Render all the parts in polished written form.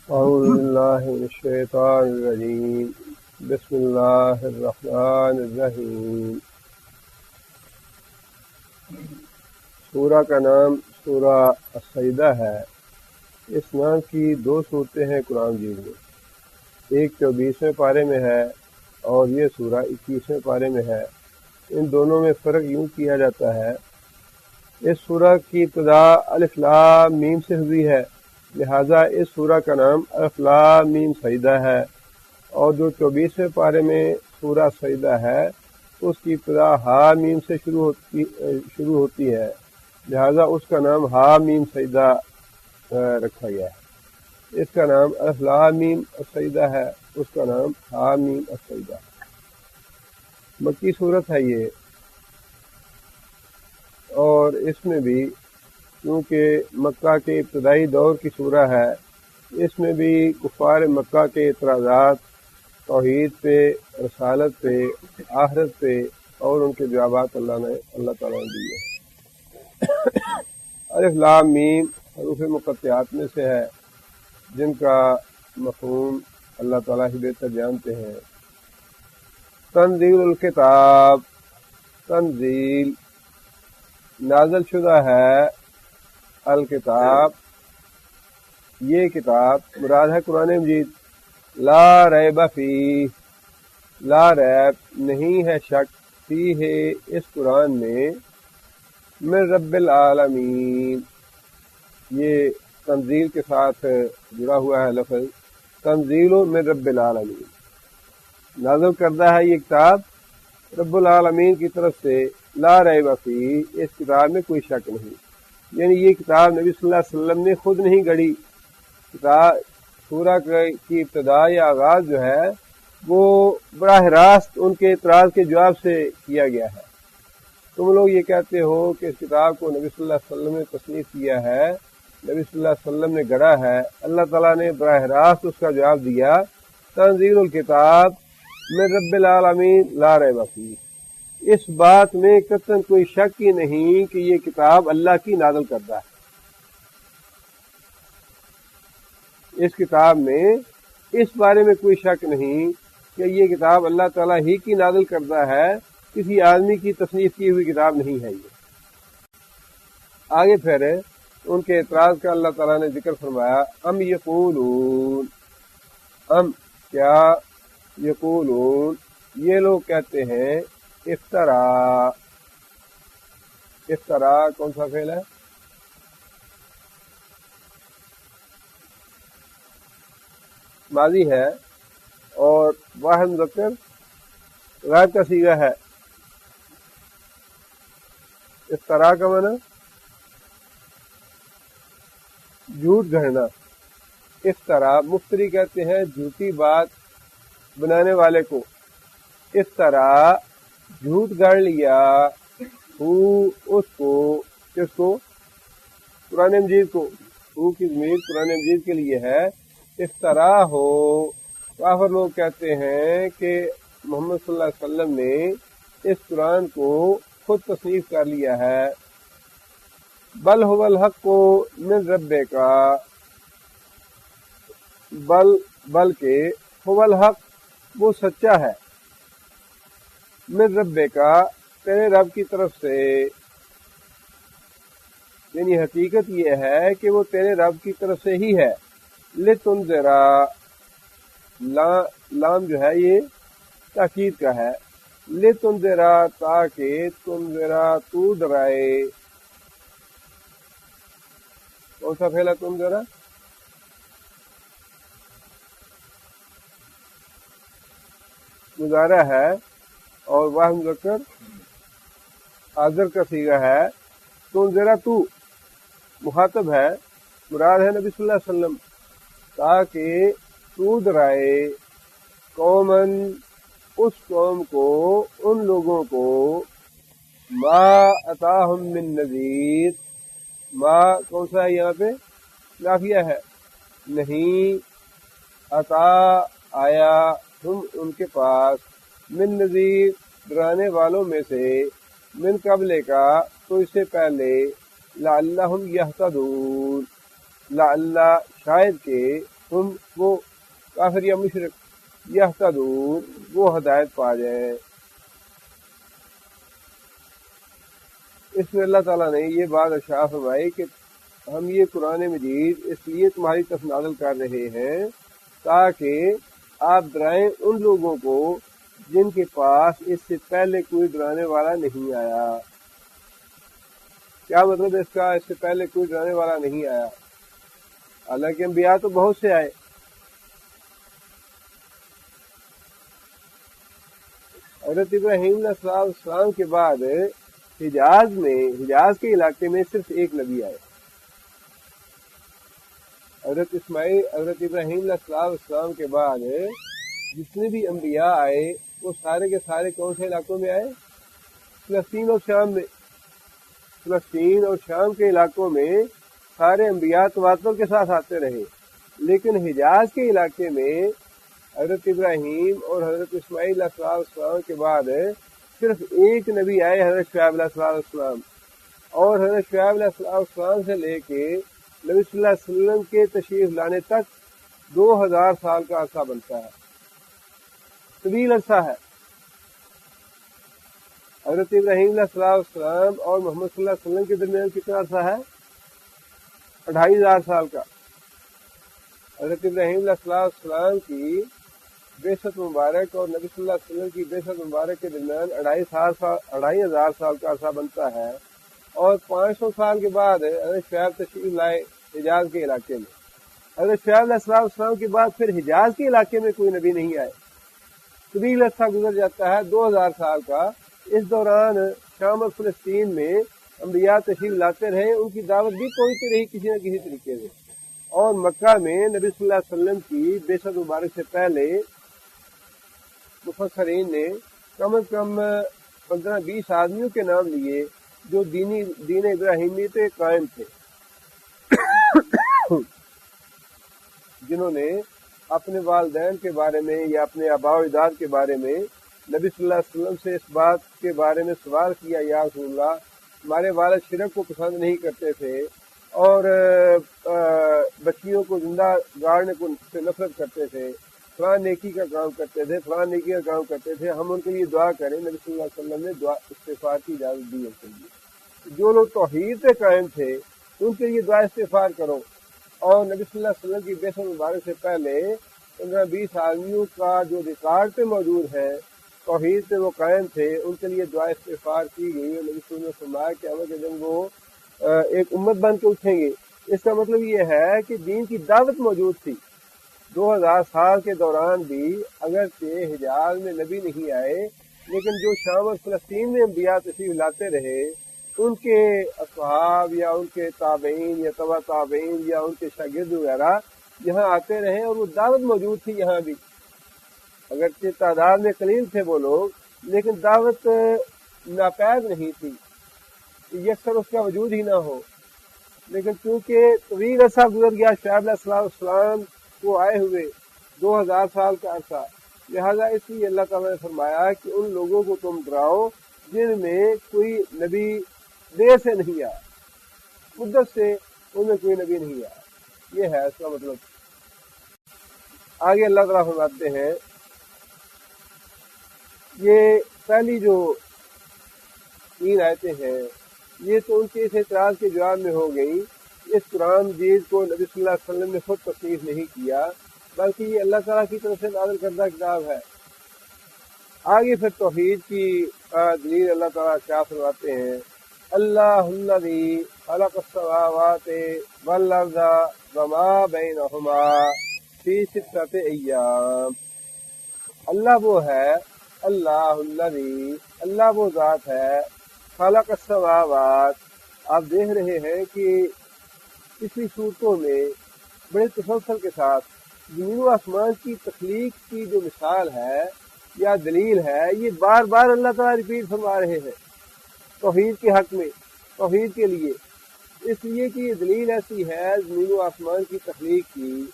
أعوذ بالله من الشيطان الرجيم بسم الله الرحمن الرحیم۔ سورہ کا نام سورہ السجدہ ہے۔ اس نام کی دو صورتیں ہیں قرآن مجید میں، ایک 24ویں پارے میں ہے اور یہ سورہ 21ویں پارے میں ہے۔ ان دونوں میں فرق یوں کیا جاتا ہے، اس سورہ کی ابتدا الف لام میم سے ہوئی ہے، لہذا اس سورہ کا نام الف لام میم سجدہ ہے، اور جو 24ویں پارے میں سورہ سجدہ ہے اس کی ابتدا ہا میم سے شروع ہوتی ہے، لہذا اس کا نام ہا میم سجدہ رکھا گیا ہے۔ اس کا نام الف لام میم السجدہ ہے، اس کا نام ہا میم السجدہ۔ مکی صورت ہے یہ، اور اس میں بھی کیونکہ مکہ کے ابتدائی دور کی سورہ ہے، اس میں بھی کفار مکہ کے اعتراضات توحید پہ، رسالت پہ، آخرت پہ اور ان کے جوابات اللہ تعالیٰ نے دیے۔ الف لام میم حروف مقطعات میں سے ہے، جن کا مفہوم اللہ تعالیٰ ہی بہتر جانتے ہیں۔ تنزیل الکتاب، تنزیل نازل شدہ ہے، الکتاب یہ کتاب مراد ہے قرآن مجید، لا ریب فیہ، لا ریب نہیں ہے شک، فی ہے اس قرآن میں، من رب العالمین یہ تنزیل کے ساتھ جڑا ہوا ہے لفظ، تنزیل من رب العالمین، نازل کردہ ہے یہ کتاب رب العالمین کی طرف سے، لا ریب فیہ اس کتاب میں کوئی شک نہیں، یعنی یہ کتاب نبی صلی اللہ علیہ وسلم نے خود نہیں گھڑی۔ کتاب سورہ کی ابتدا یا آغاز جو ہے وہ براہ راست ان کے اعتراض کے جواب سے کیا گیا ہے۔ تم لوگ یہ کہتے ہو کہ اس کتاب کو نبی صلی اللہ علیہ وسلم نے تصنیف کیا ہے، نبی صلی اللہ علیہ وسلم نے گڑھا ہے، اللہ تعالیٰ نے براہ راست اس کا جواب دیا، تنزیل الکتاب من رب العالمین لا ریب فیہ، اس بات میں قطعاً کوئی شک ہی نہیں کہ یہ کتاب اللہ کی نازل کردہ ہے۔ اس کتاب میں اس بارے میں کوئی شک نہیں کہ یہ کتاب اللہ تعالیٰ ہی کی نازل کردہ ہے، کسی آدمی کی تصنیف کی ہوئی کتاب نہیں ہے یہ۔ آگے پھر ان کے اعتراض کا اللہ تعالیٰ نے ذکر فرمایا، ام یقولون، ام کیا، یقولون یہ لوگ کہتے ہیں، افترا، افترا کون سا فعل ہے؟ ماضی ہے، اور واحد مذکر غائب کا صیغہ ہے۔ افترا کا معنی جھوٹ گھڑنا، افترا مفتری کہتے ہیں جھوٹی بات بنانے والے کو، افترا جھوٹ گڑ لیا، اس کو، کس کو؟ قرآن مجید کو، کی ضمیر قرآن مجید کے لیے ہے، افترا ہو۔ کافر لوگ کہتے ہیں کہ محمد صلی اللہ علیہ وسلم نے اس قرآن کو خود تصنیف کر لیا ہے۔ بل هو الحق من ربک، بلکہ هو الحق وہ سچا ہے، من ربک تیرے رب کی طرف سے، یعنی حقیقت یہ ہے کہ وہ تیرے رب کی طرف سے ہی ہے۔ لتنذرا، لام جو ہے یہ تاکید کا ہے، لتنذرا تاکہ تنذرا تو ڈرائے، کون سا پھیلا تنذرا؟ گزارا ہے، اور واحد مذکر حاضر کا صیغہ ہے، تنذرا تو مخاطب ہے، مراد ہے نبی صلی اللہ علیہ وسلم، تاکہ تو ڈرائے، قومن اس قوم کو، ان لوگوں کو، ما اتاہم من نذیر، ما کون سا ہے یہاں پہ؟ نافیہ ہے، نہیں، عطا آیا، ہم ان کے پاس، من نذیر ڈرانے والوں میں سے، من قبل کا تو اس سے پہلے، لعلہم یہتدون، لعل شاید کہ وہ کافر یا مشرک یہتدون وہ ہدایت پا جائیں۔ اس میں اللہ تعالیٰ نے یہ بات ارشاد فرمائی کہ ہم یہ قرآن مجید اس لیے تمہاری طرف نازل کر رہے ہیں تاکہ آپ ڈرائیں ان لوگوں کو جن کے پاس اس سے پہلے کوئی ڈرانے والا نہیں آیا۔ کیا مطلب اس کا؟ اس سے پہلے کوئی ڈرانے والا نہیں آیا، حالانکہ انبیاء تو بہت سے آئے۔ حضرت ابراہیم علیہ السلام کے بعد حجاز کے علاقے میں صرف ایک نبی آئے۔ حضرت ابراہیم علیہ السلام کے بعد جتنے بھی انبیاء آئے وہ سارے کے سارے کون سے علاقوں میں آئے؟ فلسطین اور شام میں۔ فلسطین اور شام کے علاقوں میں سارے انبیاء تواتر کے ساتھ آتے رہے، لیکن حجاز کے علاقے میں حضرت ابراہیم اور حضرت اسماعیل علیہ السلام کے بعد صرف ایک نبی آئے، حضرت شعیب علیہ السلام، اور حضرت شعیب علیہ السلام سے لے کے نبی صلی اللہ علیہ وسلم کے تشریف لانے تک 2000 سال کا عرصہ بنتا ہے، طویل عرصہ ہے۔ حضرت ابراہیم علیہ السلام اور محمد صلی اللہ علیہ وسلم کے درمیان کتنا عرصہ ہے؟ 2500 سال کا۔ حضرت ابراہیم علیہ السلام کی بعثت مبارک اور نبی صلی اللہ علیہ وسلم کی بعثت مبارک کے درمیان 2500 سال کا عرصہ بنتا ہے، اور 500 سال کے بعد حضرت شعیب تشریف لائے حجاز کے علاقے میں۔ حضرت شعیب علیہ السلام کے بعد پھر حجاز کے علاقے میں کوئی نبی نہیں آئے، طویل عرصہ گزر جاتا ہے 2000 سال کا۔ اس دوران شام اور فلسطین میں انبیاء تشریف لاتے رہے، ان کی دعوت بھی پہنچتی رہی کسی نہ کسی طریقے سے، اور مکہ میں نبی صلی اللہ علیہ وسلم کی بعثت مبارک سے پہلے مفسرین نے کم از کم 15-20 آدمیوں کے نام لیے جو دین ابراہیمی پہ قائم تھے، جنہوں نے اپنے والدین کے بارے میں یا اپنے آباء و اجداد کے بارے میں نبی صلی اللہ علیہ وسلم سے اس بات کے بارے میں سوال کیا، یا رسول اللہ ہمارے والد شرک کو پسند نہیں کرتے تھے اور بچیوں کو زندہ گاڑنے کو سے نفرت کرتے تھے، فلاں نیکی کا کام کرتے تھے، فلاں نیکی کا کام کرتے تھے، ہم ان کے لیے دعا کریں۔ نبی صلی اللہ علیہ وسلم نے دعا استغفار کی اجازت دی ان کے لیے۔ جو لوگ توحید پہ قائم تھے ان کے لیے دعا استغفار کرو، اور نبی صلی اللہ علیہ وسلم کی بعثت مبارک سے پہلے 15-20 آدمیوں کا جو ریکارڈ پہ موجود ہے توحید پہ وہ قائم تھے، ان کے لیے دعا استغفار کی گئی، اور نبی صلی اللہ علیہ وسلم نے فرمایا کہ قیامت کے دن وہ ایک امت بن کے اٹھیں گے۔ اس کا مطلب یہ ہے کہ دین کی دعوت موجود تھی 2000 سال کے دوران بھی، اگرچہ حجاز میں نبی نہیں آئے، لیکن جو شام اور فلسطین میں انبیاء تشریف لاتے رہے ان کے اصحاب یا ان کے تابعین یا تبع تابعین یا ان کے شاگرد وغیرہ یہاں آتے رہے، اور وہ دعوت موجود تھی یہاں بھی، اگرچہ تعداد میں قلیل تھے وہ لوگ، لیکن دعوت ناپید نہیں تھی، یکسر اس کا وجود ہی نہ ہو۔ لیکن چونکہ طویل عرصہ گزر گیا شعیب علیہ السلام کو آئے ہوئے 2000 سال کا عرصہ، لہذا اس لیے اللہ تعالیٰ نے فرمایا کہ ان لوگوں کو تم ڈراؤ جن میں کوئی نبی دیر سے نہیں آیا، مدت سے ان میں کوئی نبی نہیں آیا، یہ ہے اس کا مطلب۔ آگے اللہ تعالیٰ فرماتے ہیں، یہ پہلی جو 3 آیتیں ہیں یہ تو ان کے اس اعتراض کے جواب میں ہو گئی۔ اس قرآن مجید کو نبی صلی اللہ علیہ وسلم نے خود تصنیف نہیں کیا، بلکہ یہ اللہ تعالیٰ کی طرف سے نازل کردہ کتاب ہے۔ آگے پھر توحید کی دلیل اللہ تعالیٰ کیا فرماتے ہیں، اللہ الذی خلق السماوات والارض وما بینہما فی 6 ایام۔ اللہ وہ ہے، اللہ الذی، اللہ وہ ذات ہے، خلق السماوات، آپ دیکھ رہے ہیں کہ پچھلی صورتوں میں بڑے تسلسل کے ساتھ زمین و آسمان کی تخلیق کی جو مثال ہے یا دلیل ہے یہ بار بار اللہ تعالیٰ ریپیٹ فرما رہے ہیں توحید کے حق میں، توحید کے لیے، اس لیے کہ یہ دلیل ایسی ہے زمین و آسمان کی تخلیق کی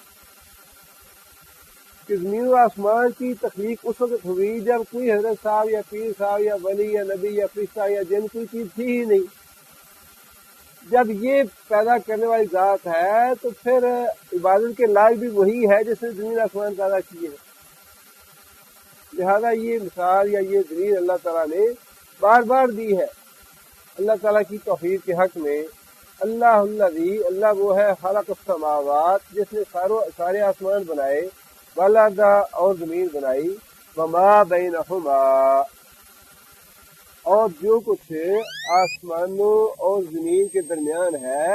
کہ زمین و آسمان کی تخلیق اس وقت ہوئی جب کوئی حضرت صاحب یا پیر صاحب یا ولی یا نبی یا فرشتہ یا جن کوئی چیز تھی ہی نہیں، جب یہ پیدا کرنے والی ذات ہے تو پھر عبادت کے لائق بھی وہی ہے جس نے زمین آسمان پیدا کیے ہیں۔ لہذا یہ مثال یا یہ دلیل اللہ تعالیٰ نے بار بار دی ہے اللہ تعالیٰ کی توحید کے حق میں۔ اللہ اللہ وہ ہے خالق السماوات، جس نے سارے آسمان بنائے، والارض اور زمین بنائی، وما بینہما اور جو کچھ آسمانوں اور زمین کے درمیان ہے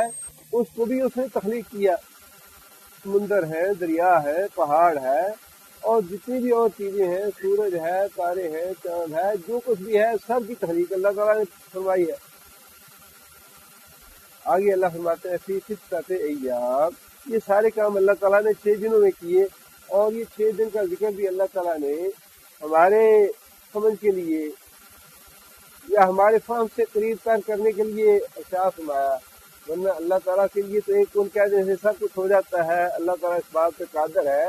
اس کو بھی اس نے تخلیق کیا۔ سمندر ہے، دریا ہے، پہاڑ ہے اور جتنی بھی اور چیزیں ہیں، سورج ہے، تارے ہیں، چاند ہے، جو کچھ بھی ہے سب کی تخلیق اللہ تعالیٰ نے فرمائی ہے۔ آگے اللہ فرماتے ہیں فی ستۃ ایام، یہ سارے کام اللہ تعالیٰ نے 6 دنوں میں کیے، اور یہ 6 دن کا ذکر بھی اللہ تعالیٰ نے ہمارے سمجھ کے لیے یا ہمارے فہم سے قریب تر کرنے کے لیے ارشاد فرمایا، ورنہ اللہ تعالیٰ کے لیے تو ایک کن کہہ دینے سے سب کچھ ہو جاتا ہے۔ اللہ تعالیٰ اس بات پہ قادر ہے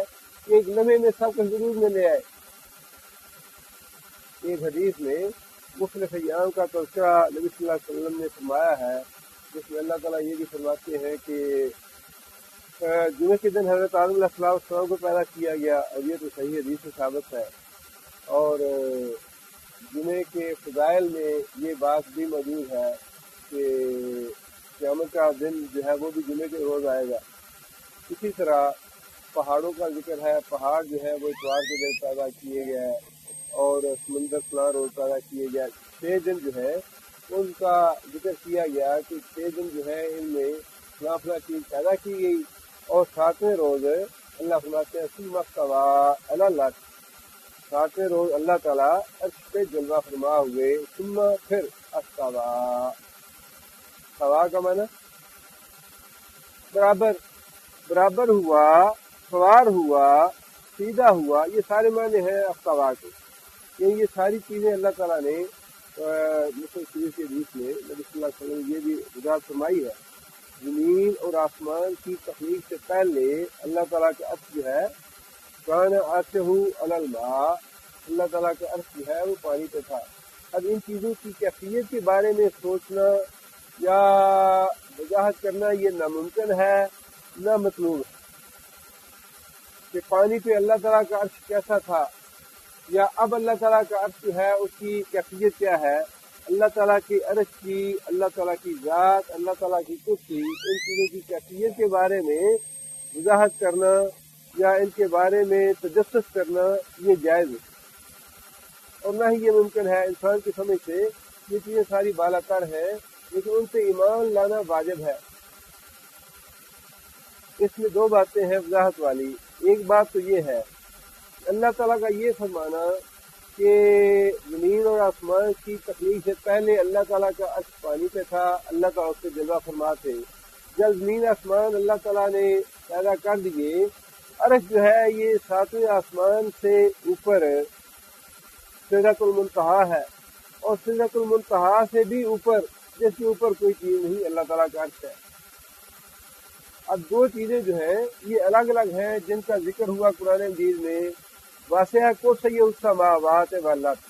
کہ ایک لمحے میں سب کچھ ضرور میں لے آئے۔ ایک حدیث میں مختلف ایام کا تذکرہ نبی صلی اللہ علیہ وسلم نے فرمایا ہے، جس میں اللہ تعالیٰ یہ بھی فرماتے ہیں کہ جمعے کے دن حضرت آدم علیہ السلام کو پیدا کیا گیا، اور یہ تو صحیح حدیث سے ثابت ہے، اور جمعے کے فضائل میں یہ بات بھی موجود ہے کہ قیامت کا دن جو ہے وہ بھی جمعے کے روز آئے گا۔ اسی طرح پہاڑوں کا ذکر ہے، پہاڑ جو ہے وہ اتوار کے دن پیدا کیے گئے، اور سمندر فلاں روز پیدا کیے گئے۔ 6 دن جو ہے ان کا ذکر کیا گیا کہ 6 دن جو ہے ان میں فلاں فلاں چیز پیدا کی گئی، اور 7ویں روز اللہ فرماتے ہیں ثم استوى علی العرش، 7ویں روز اللہ تعالیٰ عرش پہ جلوہ فرما ہوئے، ثم پھر استوى، استوى کا معنی برابر ہوا، سوار ہوا، سیدھا ہوا، یہ سارے معنی ہیں استوى کے۔ یہ ساری چیزیں اللہ تعالیٰ نے مسلم شریف کے حدیث میں نبی صلی اللہ علیہ وسلم نے یہ بھی وضاحت فرمائی ہے، زمین اور آسمان کی تخلیق سے پہلے اللہ تعالیٰ کا عرش جو ہے کان عرشہ علی الماء، اللہ تعالیٰ کا عرش جو ہے وہ پانی پہ تھا۔ اب ان چیزوں کی کیفیت کے بارے میں سوچنا یا وضاحت کرنا یہ ناممکن ہے، نہ مطلوب ہے کہ پانی پہ اللہ تعالیٰ کا عرش کیسا تھا، یا اب اللہ تعالیٰ کا عرش جو ہے اس کی کیفیت کیا ہے۔ اللہ تعالیٰ کی عرش کی، اللہ تعالیٰ کی ذات، اللہ تعالیٰ کی کرسی، ان چیزوں کی کیفیت کے بارے میں وضاحت کرنا یا ان کے بارے میں تجسس کرنا یہ جائز ہے، اور نہ ہی یہ ممکن ہے۔ انسان کی سمجھ سے یہ چیزیں ساری بالا تر ہیں، لیکن ان سے ایمان لانا واجب ہے۔ اس میں 2 باتیں ہیں وضاحت والی۔ ایک بات تو یہ ہے اللہ تعالیٰ کا یہ فرمانا کہ زمین اور آسمان کی تخلیق سے پہلے اللہ تعالیٰ کا عرش پانی پہ تھا، اللہ تعالیٰ اس سے جلوہ فرما تھے۔ جب زمین آسمان اللہ تعالیٰ نے پیدا کر دیے، عرش جو ہے یہ 7ویں آسمان سے اوپر سدرۃ المنتہا ہے، اور سدرۃ المنتہا سے بھی اوپر، جس کے اوپر کوئی چیز نہیں، اللہ تعالیٰ کا عرش ہے۔ اب 2 چیزیں جو ہیں یہ الگ الگ ہیں جن کا ذکر ہوا قرآن مجید میں۔ واسع کرسی السماوات والارض،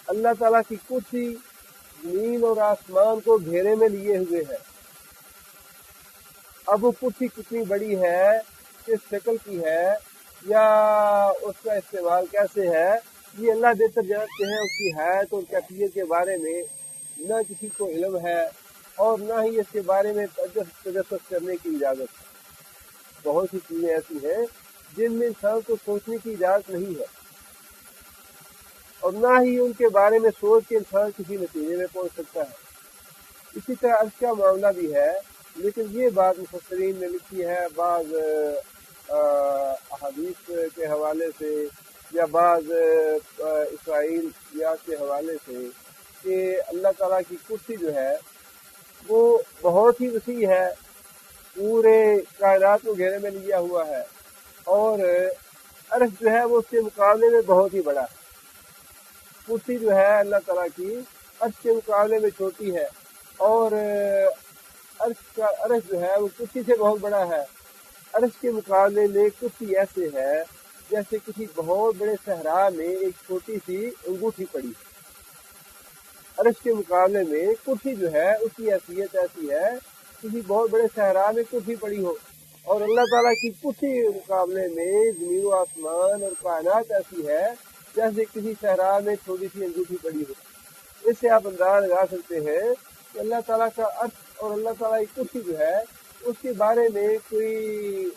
اللہ تعالیٰ کی کرسی زمین اور آسمان کو گھیرے میں لیے ہوئے ہے۔ اب وہ کرسی کتنی بڑی ہے، کس شکل کی ہے، یا اس کا استعمال کیسے ہے، یہ اللہ بہتر جانتے ہیں۔ اس کی حیت اور کیفیت کے بارے میں نہ کسی کو علم ہے، اور نہ ہی اس کے بارے میں تجسس کرنے کی اجازت ہے۔ بہت سی چیزیں ایسی ہیں جن میں انسان کو سوچنے کی اجازت نہیں ہے، اور نہ ہی ان کے بارے میں سوچ کے انسان کسی نتیجے میں پہنچ سکتا ہے۔ اسی طرح عرش کا معاملہ بھی ہے، لیکن یہ بات مفسرین نے لکھی ہے بعض احادیث کے حوالے سے یا بعض اسرائیلیات کے حوالے سے، کہ اللہ تعالیٰ کی کرسی جو ہے وہ بہت ہی وسیع ہے، پورے کائنات کو گھیرے میں لیا ہوا ہے، اور عرش جو ہے وہ اس کے مقابلے میں بہت ہی بڑا ہے۔ کرسی جو ہے اللہ تعالیٰ کی عرش کے مقابلے میں چھوٹی ہے، اور عرش جو ہے وہ کرسی سے بہت بڑا ہے۔ عرش کے مقابلے میں کرسی ایسے ہے جیسے کسی بہت بڑے صحرا میں ایک چھوٹی سی انگوٹھی پڑی ہے۔ عرش کے مقابلے میں کرسی جو ہے اس کی حیثیت ایسی ہے کسی بہت بڑے صحرا میں کرسی پڑی ہو، اور اللہ تعالیٰ کی کرسی کے مقابلے میں زمین و آسمان اور کائنات ایسی ہے جیسے کسی صحرا میں چھوٹی سی انگوٹھی پڑی ہو۔ اس سے آپ اندازہ لگا سکتے ہیں کہ اللہ تعالیٰ کا عرش اور اللہ تعالیٰ کی کرسی جو ہے اس کے بارے میں کوئی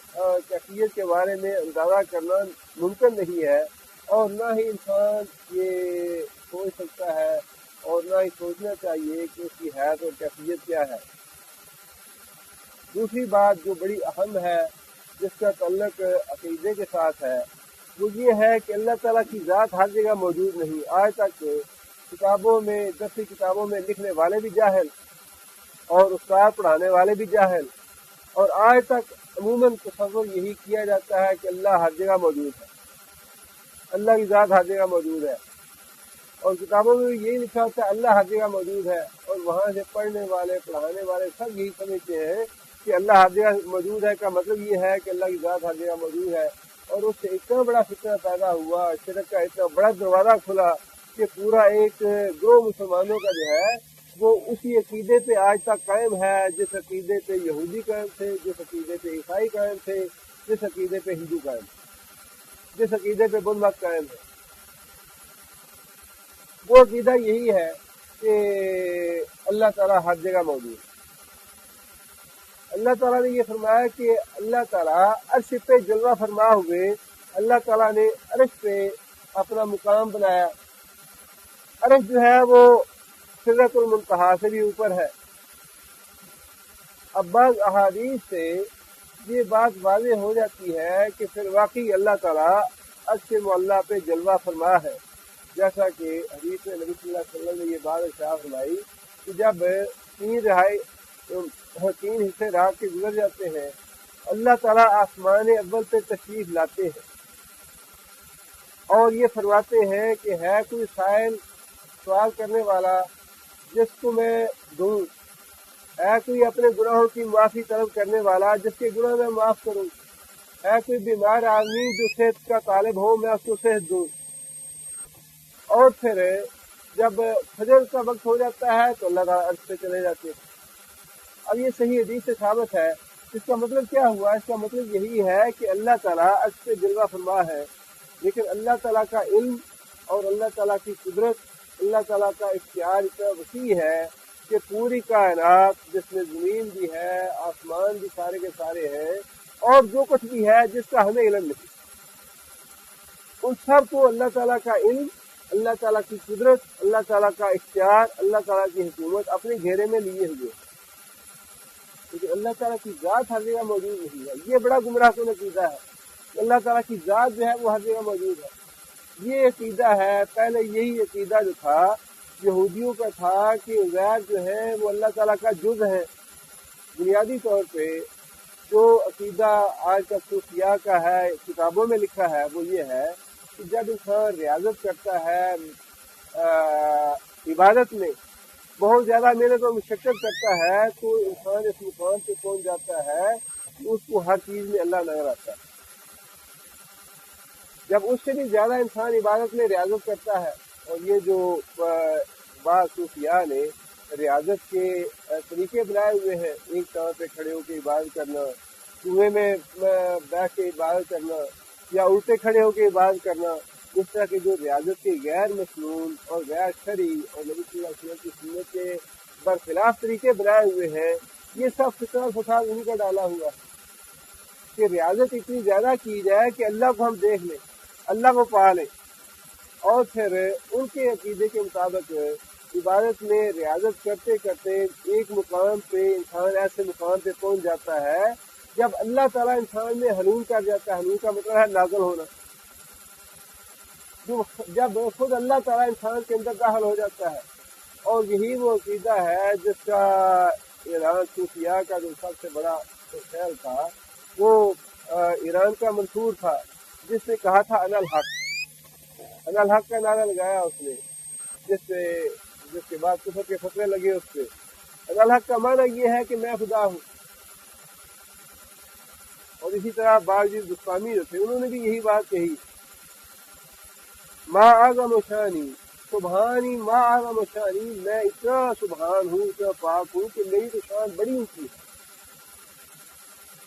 کیفیت کے بارے میں اندازہ کرنا ممکن نہیں ہے، اور نہ ہی انسان یہ سوچ سکتا ہے اور نہ ہی سوچنا چاہیے کہ اس کی حیثیت اور کیفیت کیا ہے۔ دوسری بات جو بڑی اہم ہے جس کا تعلق عقیدے کے ساتھ ہے وہ یہ ہے کہ اللہ تعالیٰ کی ذات ہر جگہ موجود نہیں۔ آج تک کتابوں میں، دسویں کتابوں میں لکھنے والے بھی جاہل اور استاد پڑھانے والے بھی جاہل، اور آج تک عموماً تصور یہی کیا جاتا ہے کہ اللہ ہر جگہ موجود ہے، اللہ کی ذات ہر جگہ موجود ہے، اور کتابوں میں بھی یہی لکھا ہوتا ہے اللہ ہر جگہ موجود ہے، اور وہاں سے پڑھنے والے پڑھانے والے سب یہی سمجھتے ہیں کہ اللہ ہر جگہ موجود ہے کا مطلب یہ ہے کہ اللہ کی ذات ہر جگہ موجود ہے، اور اس سے اتنا بڑا فتنہ پیدا ہوا، شرک کا اتنا بڑا دروازہ کھلا کہ پورا ایک گروہ مسلمانوں کا جو ہے وہ اسی عقیدے پہ آج تک قائم ہے جس عقیدے پہ یہودی قائم تھے، جس عقیدے پہ عیسائی قائم تھے، جس عقیدے پہ ہندو قائم تھے، جس عقیدے پہ بدھ مت قائم ہے۔ وہ عقیدہ یہی ہے کہ اللہ تعالیٰ ہر جگہ موجود ہے۔ اللہ تعالیٰ نے یہ فرمایا کہ اللہ تعالیٰ عرش پہ جلوہ فرما ہوئے، اللہ تعالیٰ نے عرش پہ اپنا مقام بنایا۔ عرش جو ہے وہ سدرۃ المنتہا سے بھی اوپر ہے۔ اب بعض احادیث سے یہ بات واضح ہو جاتی ہے کہ پھر واقعی اللہ تعالیٰ عرش معلیٰ پہ جلوہ فرما ہے، جیسا کہ حدیث میں نبی صلی اللہ علیہ وسلم نے یہ بات ارشاد فرمائی کہ جب تین حصے رات کے گزر جاتے ہیں، اللہ تعالیٰ آسمان اول پہ تشریف لاتے ہیں اور یہ فرماتے ہیں کہ ہے کوئی سائل سوال کرنے والا جس کو میں دوں، ہے کوئی اپنے گناہوں کی معافی طلب کرنے والا جس کے گناہ میں معاف کروں، ہے کوئی بیمار آدمی جو صحت کا طالب ہو میں اس کو صحت دوں۔ اور پھر جب فجر کا وقت ہو جاتا ہے تو اللہ تعالیٰ عرش پہ چلے جاتے ہیں۔ اب یہ صحیح حدیث سے ثابت ہے۔ اس کا مطلب کیا ہوا؟ اس کا مطلب یہی ہے کہ اللہ تعالیٰ عرش پہ جلوہ فرما ہے، لیکن اللہ تعالیٰ کا علم اور اللہ تعالیٰ کی قدرت، اللہ تعالیٰ کا اختیار اتنا وسیع ہے کہ پوری کائنات جس میں زمین بھی ہے، آسمان بھی سارے کے سارے ہیں، اور جو کچھ بھی ہے جس کا ہمیں علم نہیں، ان سب کو اللہ تعالیٰ کا علم، اللہ تعالیٰ کی قدرت، اللہ تعالیٰ کا اختیار، اللہ تعالیٰ کی حکومت اپنے گھیرے میں لیے ہوئے، لیکن اللہ تعالیٰ کی ذات ہر جگہ موجود نہیں ہے۔ یہ بڑا گمراہ کن عقیدہ ہے کہ اللہ تعالیٰ کی ذات جو ہے وہ ہر جگہ موجود ہے۔ یہ عقیدہ ہے، پہلے یہی عقیدہ جو تھا یہودیوں کا تھا کہ عزیر جو ہے وہ اللہ تعالیٰ کا جز ہے۔ بنیادی طور پہ جو عقیدہ آج کا صوفیاء کا ہے، کتابوں میں لکھا ہے، وہ یہ ہے کہ جب انسان ریاضت کرتا ہے عبادت میں، بہت زیادہ محنت اور مشقت کرتا ہے، تو انسان اس مقام پہ پہنچ جاتا ہے کہ اس کو ہر چیز میں اللہ نظر آتا ہے۔ جب اس سے بھی زیادہ انسان عبادت میں ریاضت کرتا ہے، اور یہ جو بعض صوفیاء نے ریاضت کے طریقے بنائے ہوئے ہیں، ایک طرح پہ کھڑے ہو کے عبادت کرنا، کنویں میں بیٹھ کے عبادت کرنا، یا الٹے کھڑے ہو کے عبادت کرنا، اس طرح کے جو ریاضت کے غیر مسنون اور غیر شرعی اور نبی صلی اللہ علیہ وسلم کی سنت کے برخلاف طریقے بنائے ہوئے ہیں، یہ سب فتنہ فساد انہیں کا ڈالا ہوا ہے کہ ریاضت اتنی زیادہ کی جائے کہ اللہ کو ہم دیکھ لیں، اللہ کو پا لیں، اور پھر ان کے عقیدے کے مطابق عبادت میں ریاضت کرتے کرتے ایک مقام پہ انسان ایسے مقام پہ پہنچ جاتا ہے جب اللہ تعالیٰ انسان میں حلول کر جاتا ہے۔ حلول کا مطلب ہے نازل ہونا، جب خود اللہ تعالیٰ انسان کے اندر داخل ہو جاتا ہے۔ اور یہی وہ عقیدہ ہے جس کا ایران صوفیاء کا جو سب سے بڑا خیال تھا، وہ ایران کا منصور تھا جس نے کہا تھا انا الحق، انا الحق کا نعرہ لگایا اس نے، جس کے بعد کفر کے فتوے لگے اس پہ۔ انا الحق کا معنی یہ ہے کہ میں خدا ہوں۔ اور اسی طرح باوجود گستامی جو تھے انہوں نے بھی یہی بات کہی، ما اعظم شانی سبحانی، ما اعظم شانی، میں اتنا سبحان ہوں، اتنا پاک ہوں کہ میری تو شان بڑی اونچی ہے۔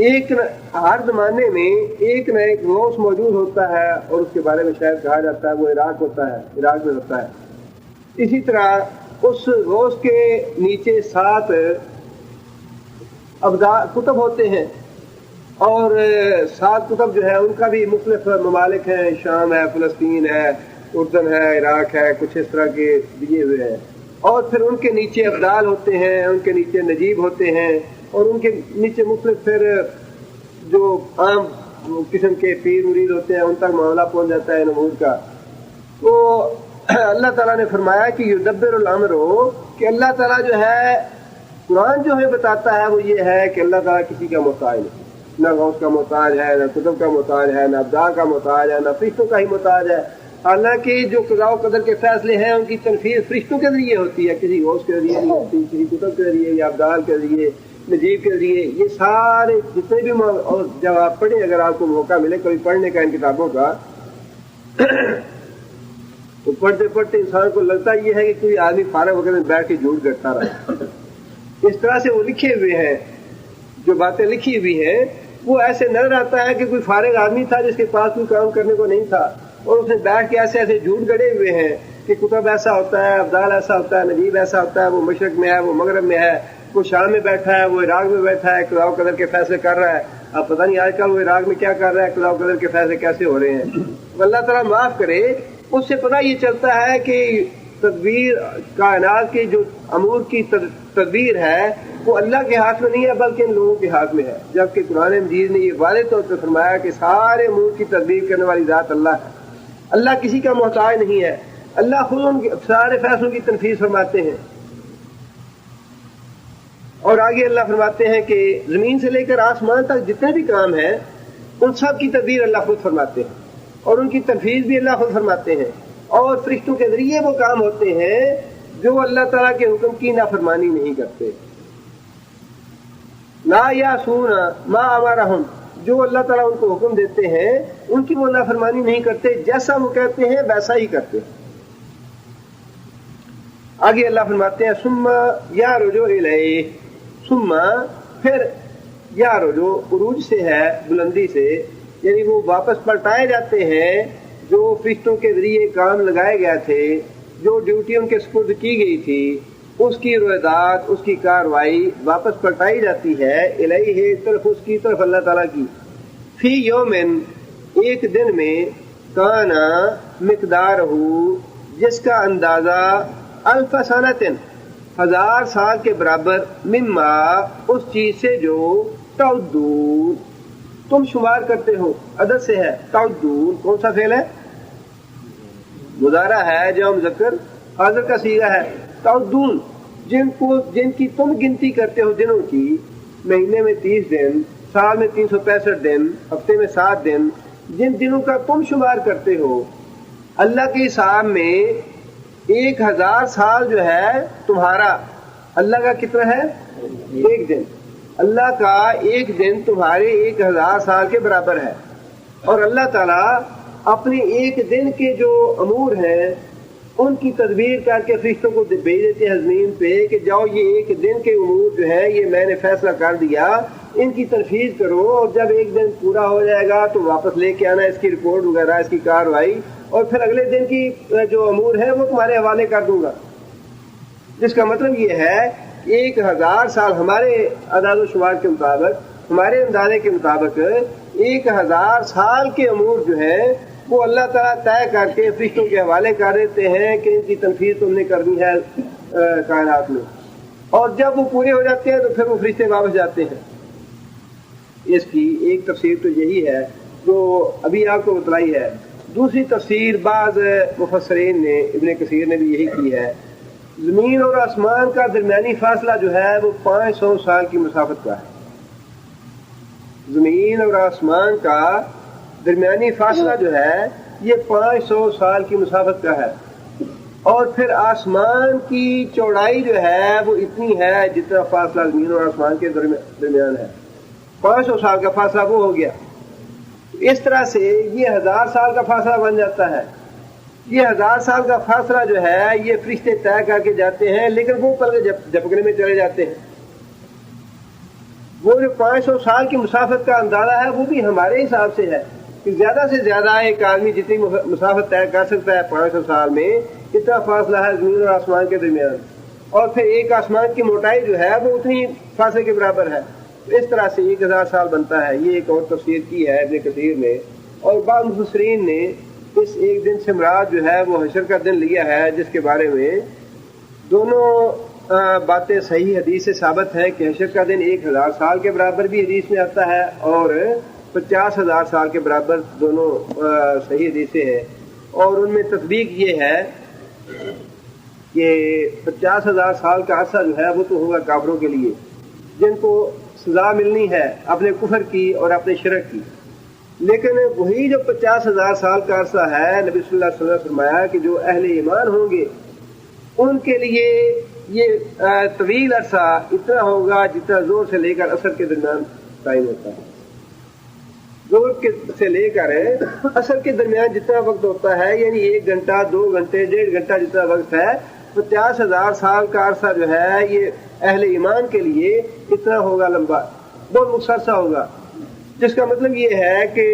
ہر زمانے میں ایک نہ ایک غوث موجود ہوتا ہے، اور اس کے بارے میں شاید کہا جاتا ہے وہ عراق میں ہوتا ہے. اسی طرح اس غوث کے نیچے 7 کتب ہوتے ہیں، اور 7 کتب جو ہے ان کا بھی مختلف ممالک ہیں، شام ہے، فلسطین ہے، اردن ہے، عراق ہے، کچھ اس طرح کے دیے ہوئے ہیں. اور پھر ان کے نیچے ابدال ہوتے ہیں، ان کے نیچے نجیب ہوتے ہیں، اور ان کے نیچے مختلف پھر جو عام قسم کے پیر مرید ہوتے ہیں ان تک معاملہ پہنچ جاتا ہے نمود کا. تو اللہ تعالیٰ نے فرمایا کہ یدبر الامر ہو، کہ اللہ تعالیٰ جو ہے قرآن جو ہمیں بتاتا ہے وہ یہ ہے کہ اللہ تعالیٰ کسی کا محتاج نہیں، نہ غوث کا محتاج ہے، نہ کتب کا محتاج ہے، نہ ابدال کا محتاج ہے، نہ فرشتوں کا ہی محتاج ہے. حالانکہ جو قضاء و قدر کے فیصلے ہیں ان کی تنفیذ فرشتوں کے ذریعے ہوتی ہے، کسی غوث کے ذریعے نہیں ہوتی، کسی کتب کے ذریعے یا ابدال کے ذریعے، نجیب کے ذریعے. یہ سارے جتنے بھی اور جب آپ پڑھیں، اگر آپ کو موقع ملے کبھی پڑھنے کا ان کتابوں کا، تو پڑھتے پڑھتے انسان کو لگتا یہ ہے کہ کوئی آدمی فارغ وقت میں بیٹھ کے جھوٹ گڑتا رہا. اس طرح سے وہ لکھے ہوئے ہیں، جو باتیں لکھی ہوئی ہیں وہ ایسے نظر آتا ہے کہ کوئی فارغ آدمی تھا جس کے پاس کوئی کام کرنے کو نہیں تھا، اور اس نے بیٹھ کے ایسے جھوٹ گڑے ہوئے ہیں کہ کتب ایسا ہوتا ہے، ابدال ایسا ہوتا ہے، نجیب ایسا ہوتا ہے، وہ مشرق میں ہے، وہ مغرب میں ہے، وہ شام میں بیٹھا ہے، وہ عراق میں بیٹھا ہے، قضاء و قدر کے فیصلے کر رہا ہے. اب پتہ نہیں آج کل وہ عراق میں کیا کر رہا ہے، قضاء و قدر کے فیصلے کیسے ہو رہے ہیں. اللہ تعالیٰ معاف کرے. اس سے پتہ یہ چلتا ہے کہ تدبیر کائنات کی جو امور کی تدبیر ہے وہ اللہ کے ہاتھ میں نہیں ہے بلکہ ان لوگوں کے ہاتھ میں ہے. جبکہ قرآن مجید نے یہ واضح طور پر فرمایا کہ سارے امور کی تدبیر کرنے والی ذات اللہ ہے. اللہ کسی کا محتاج نہیں ہے. اللہ خود ان سارے فیصلوں کی تنفیذ فرماتے ہیں. اور آگے اللہ فرماتے ہیں کہ زمین سے لے کر آسمان تک جتنے بھی کام ہیں ان سب کی تدبیر اللہ خود فرماتے ہیں، اور ان کی تنفیذ بھی اللہ خود فرماتے ہیں. اور فرشتوں کے ذریعے وہ کام ہوتے ہیں جو اللہ تعالیٰ کے حکم کی نافرمانی نہیں کرتے. لا یعصون ما امرہم، جو اللہ تعالیٰ ان کو حکم دیتے ہیں ان کی وہ نافرمانی نہیں کرتے، جیسا وہ کہتے ہیں ویسا ہی کرتے ہیں. آگے اللہ فرماتے ہیں ثم یعرج الیہ، ثم پھر یعرج عروج سے ہے بلندی سے، یعنی وہ واپس پلٹائے جاتے ہیں جو فرشتوں کے ذریعے کام لگائے گئے تھے، جو ڈیوٹی ان کے سپرد کی گئی تھی، اس کی رویدات، اس کی کاروائی واپس پلٹائی جاتی ہے الیہ، طرف اس کی طرف اللہ تعالیٰ کی. فی یومن، ایک دن میں، کانا مقدارہ، جس کا اندازہ الف سنۃ، 1000 سال کے برابر، مما، اس چیز سے جو تعدون، تم شمار کرتے ہو. عدد سے ہے. تعدون کون سا فعل ہے؟ مضارع ہے، جو مذکر حاضر کا صیغہ ہے. تعدون، جن کی تم گنتی کرتے ہو دنوں کی، مہینے میں 30 دن، سال میں 365 دن، ہفتے میں 7 دن، جن دنوں کا تم شمار کرتے ہو اللہ کے حساب میں 1000 سال جو ہے تمہارا، اللہ کا کتنا ہے؟ 1 دن. اللہ کا 1 دن تمہارے 1000 سال کے برابر ہے. اور اللہ تعالیٰ اپنے 1 دن کے جو امور ہیں ان کی تدبیر کر کے فرشتوں کو بھیج دیتے ہیں زمین پہ کہ جاؤ یہ 1 دن کے امور جو ہیں یہ میں نے فیصلہ کر دیا، ان کی تنفیذ کرو، اور جب 1 دن پورا ہو جائے گا تو واپس لے کے آنا اس کی رپورٹ وغیرہ، اس کی کاروائی، اور پھر اگلے دن کی جو امور ہیں وہ تمہارے حوالے کر دوں گا. جس کا مطلب یہ ہے کہ 1000 سال ہمارے اعداد و شمار کے مطابق، ہمارے اندازے کے مطابق 1000 سال کے امور جو ہیں وہ اللہ تعالیٰ طے کر کے فرشتوں کے حوالے کر دیتے ہیں کہ ان کی تنفیذ تم نے کرنی ہے کائنات میں. اور جب وہ پورے ہو جاتے ہیں تو پھر وہ فرشتے واپس جاتے ہیں. اس کی ایک تفسیر تو یہی ہے جو ابھی آپ کو بتلائی ہے. دوسری تفسیر بعض مفسرین نے، ابن کثیر نے بھی یہی کی ہے. زمین اور آسمان کا درمیانی فاصلہ جو ہے وہ 500 سال کی مسافت کا ہے. زمین اور آسمان کا درمیانی فاصلہ جو ہے یہ 500 سال کی مسافت کا ہے. اور پھر آسمان کی چوڑائی جو ہے وہ اتنی ہے جتنا فاصلہ زمین اور آسمان کے درمیان ہے. 500 سال کا فاصلہ وہ ہو گیا. اس طرح سے یہ 1000 سال کا فاصلہ بن جاتا ہے. یہ 1000 سال کا فاصلہ جو ہے یہ فرشتے طے کر کے جاتے ہیں، لیکن وہ پل جھپکنے میں چلے جاتے ہیں. وہ جو 500 سال کی مسافت کا اندازہ ہے وہ بھی ہمارے حساب سے ہے کہ زیادہ سے زیادہ ایک آدمی جتنی مسافت طے کر سکتا ہے 500 سال میں، اتنا فاصلہ ہے زمین اور آسمان کے درمیان، اور پھر ایک آسمان کی موٹائی جو ہے وہ اتنی فاصلے کے برابر ہے. اس طرح سے 1000 سال بنتا ہے. یہ ایک اور تفسیر کی ہے ابن کثیر نے، اور بعض مفسرین نے اس ایک دن سے مراد جو ہے وہ حشر کا دن لیا ہے، جس کے بارے میں دونوں باتیں صحیح حدیث سے ثابت ہیں کہ حشر کا دن 1000 سال کے برابر بھی حدیث میں آتا ہے اور 50,000 سال کے برابر دونوں صحیح حدیثیں ہیں. اور ان میں تطبیق یہ ہے کہ 50,000 سال کا عرصہ جو ہے وہ تو ہوگا کافروں کے لیے جن کو سزا ملنی ہے اپنے کفر کی اور اپنے شرک کی. لیکن وہی جو 50,000 سال کا عرصہ ہے، نبی صلی اللہ علیہ وسلم نے فرمایا کہ جو اہل ایمان ہوں گے ان کے لیے یہ طویل عرصہ اتنا ہوگا جتنا زور سے لے کر عصر کے درمیان ٹائم ہوتا ہے. زور سے لے کر عصر کے درمیان جتنا وقت ہوتا ہے، یعنی 1 گھنٹہ 2 گھنٹے 1.5 گھنٹہ جتنا وقت ہے، 50,000 سال کا عرصہ جو ہے یہ اہل ایمان کے لیے اتنا ہوگا لمبا، بہت مختصر ہوگا. جس کا مطلب یہ ہے کہ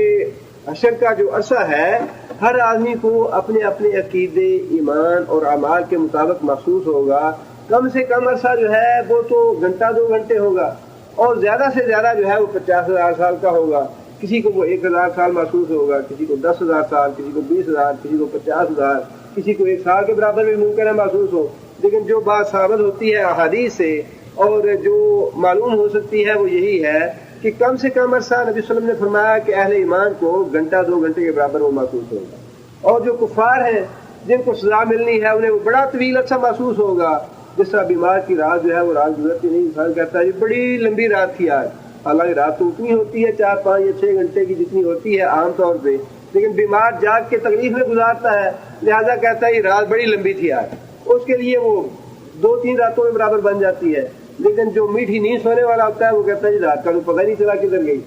حشر کا جو عرصہ ہے ہر آدمی کو اپنے اپنے عقیدے، ایمان اور اعمال کے مطابق محسوس ہوگا. کم سے کم عرصہ جو ہے وہ تو گھنٹہ 2 گھنٹے ہوگا، اور زیادہ سے زیادہ جو ہے وہ 50,000 سال کا ہوگا. کسی کو وہ 1000 سال محسوس ہوگا، کسی کو 10,000 سال، کسی کو 20,000، کسی کو 50,000، کسی کو 1 سال کے برابر بھی ممکن ہے محسوس ہو. لیکن جو بات ثابت ہوتی ہے احادیث سے اور جو معلوم ہو سکتی ہے وہ یہی ہے کہ کم سے کم عرصہ نبی صلی اللہ علیہ وسلم نے فرمایا کہ اہل ایمان کو گھنٹہ 2 گھنٹے کے برابر وہ محسوس ہوگا. اور جو کفار ہیں جن کو سزا ملنی ہے انہیں وہ بڑا طویل عرصہ محسوس ہوگا. جس طرح بیمار کی رات جو ہے وہ رات گزرتی نہیں، انسان کہتا ہے یہ بڑی لمبی رات تھی آج. حالانکہ رات تو اتنی ہوتی ہے 4، 5 یا 6 گھنٹے کی جتنی ہوتی ہے عام طور پہ، لیکن بیمار جاگ کے تکلیف میں گزارتا ہے، لہذا کہتا ہے یہ رات بڑی لمبی تھی آج. اس کے لیے وہ 2-3 راتوں میں برابر بن جاتی ہے. لیکن جو میٹھی نیند سونے والا ہوتا ہے وہ کہتا ہے جی رات کا تو پتہ نہیں چلا کدھر گئی.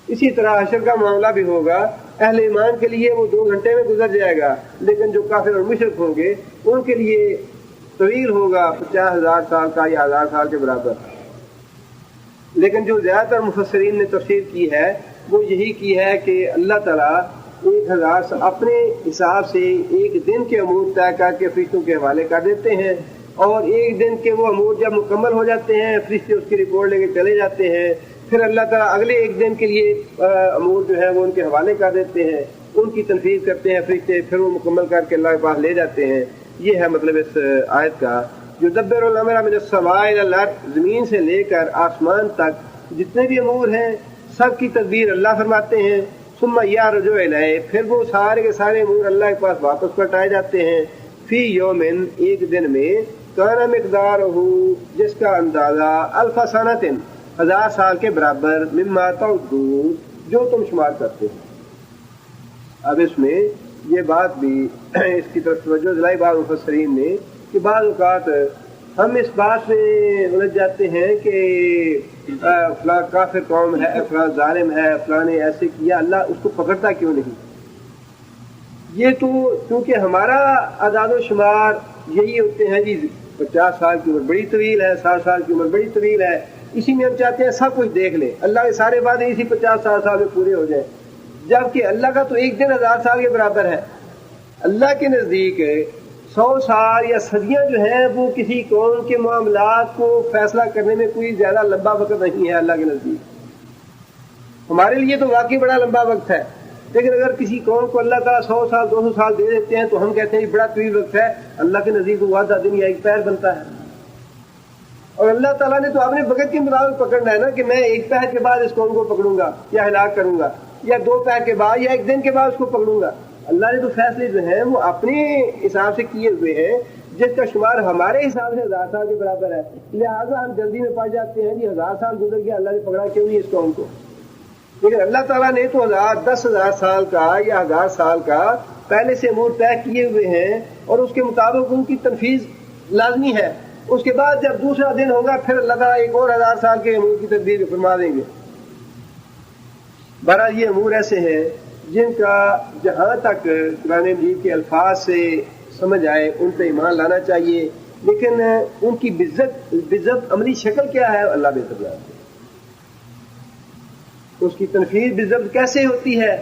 اسی طرح حشر کا معاملہ بھی ہوگا. اہل ایمان کے لیے وہ 2 گھنٹے میں گزر جائے گا، لیکن جو کافر اور مشرک ہوں گے ان کے لیے طویل ہوگا، 50,000 سال کا یا 1000 سال کے برابر. لیکن جو زیادہ تر مفسرین نے تفسیر کی ہے وہ یہی کی ہے کہ اللہ تعالیٰ 1000 اپنے حساب سے ایک دن کے امور طے کر کے فرشتوں کے حوالے کر دیتے ہیں، اور ایک دن کے وہ امور جب مکمل ہو جاتے ہیں فرشتے اس کی رپورٹ لے کے چلے جاتے ہیں. پھر اللہ تعالیٰ اگلے ایک دن کے لیے امور جو ہے وہ ان کے حوالے کر دیتے ہیں، ان کی تنفیذ کرتے ہیں فرشتے، پھر وہ مکمل کر کے اللہ کے پاس لے جاتے ہیں. یہ ہے مطلب اس آیت کا. یدبر الامر من السماء الی الارض، زمین سے لے کر آسمان تک جتنے بھی امور ہیں سب کی تدبیر اللہ فرماتے ہیں. ثم یعرج الیہ، پھر وہ سارے کے سارے امور اللہ کے پاس واپس پلٹائے جاتے ہیں. فی یومن، ایک دن میں، کان مقدارہ، جس کا اندازہ 1000 سنۃ، 1000 سال کے برابر، مما تعدون، جو تم شمار کرتے ہو. اب اس میں یہ بات بھی اس کی طرف توجہ دلائی بعض مفسرین نے کہ بعض اوقات ہم اس بات میں الجھ جاتے ہیں کہ فلاں کافر قوم ہے، فلاں ظالم ہے، فلاں نے ایسے کیا، اللہ اس کو پکڑتا کیوں نہیں. یہ تو کیونکہ ہمارا اعداد و شمار یہی ہوتے ہیں جی 50 سال کی عمر بڑی طویل ہے، 60 سال کی عمر بڑی طویل ہے، اسی میں ہم چاہتے ہیں سب کچھ دیکھ لیں، اللہ کے سارے وعدے اسی 50 سال میں پورے ہو جائیں. جبکہ اللہ کا تو ایک دن 1000 سال کے برابر ہے. اللہ کے نزدیک 100 سال یا صدیاں جو ہیں وہ کسی قوم کے معاملات کو فیصلہ کرنے میں کوئی زیادہ لمبا وقت نہیں ہے. اللہ کے نزدیک ہمارے لیے تو واقعی بڑا لمبا وقت ہے، لیکن اگر کسی قوم کو اللہ تعالیٰ 100 سال 200 سال دے دیتے ہیں تو ہم کہتے ہیں بڑا طویل وقت ہے. اللہ کے نزدیک تو آدھا دن یا 1 پہر بنتا ہے. اور اللہ تعالیٰ نے تو اپنے وقت کے مطابق پکڑنا ہے نا، کہ میں 1 پہر کے بعد اس قوم کو پکڑوں گا یا ہلاک کروں گا، یا 2 پہر کے بعد یا 1 دن کے بعد اس کو پکڑوں گا. اللہ نے تو فیصلے جو ہیں وہ اپنے حساب سے کیے ہوئے ہیں، جس کا شمار ہمارے حساب سے 1000 سال کے برابر ہے. لہٰذا ہم جلدی میں پڑ جاتے ہیں جی 1000 سال گزر گیا، اللہ نے پکڑا کیوں نہیں اس قوم کو. لیکن اللہ تعالیٰ نے تو 10,000 سال کا یا 1000 سال کا پہلے سے امور طے کیے ہوئے ہیں، اور اس کے مطابق ان کی تنفیذ لازمی ہے. اس کے بعد جب دوسرا دن ہوگا پھر اللہ تعالیٰ ایک اور 1000 سال کے امور کی تدبیر فرما دیں گے. بہرحال یہ امور ایسے ہیں جن کا جہاں تک قرآن مجید کے الفاظ سے سمجھ آئے ان پہ ایمان لانا چاہیے، لیکن ان کی بزت عملی شکل کیا ہے اللہ بہتر جانتے ہیں. اس کی تنفیذ بالضبط کیسے ہوتی ہے،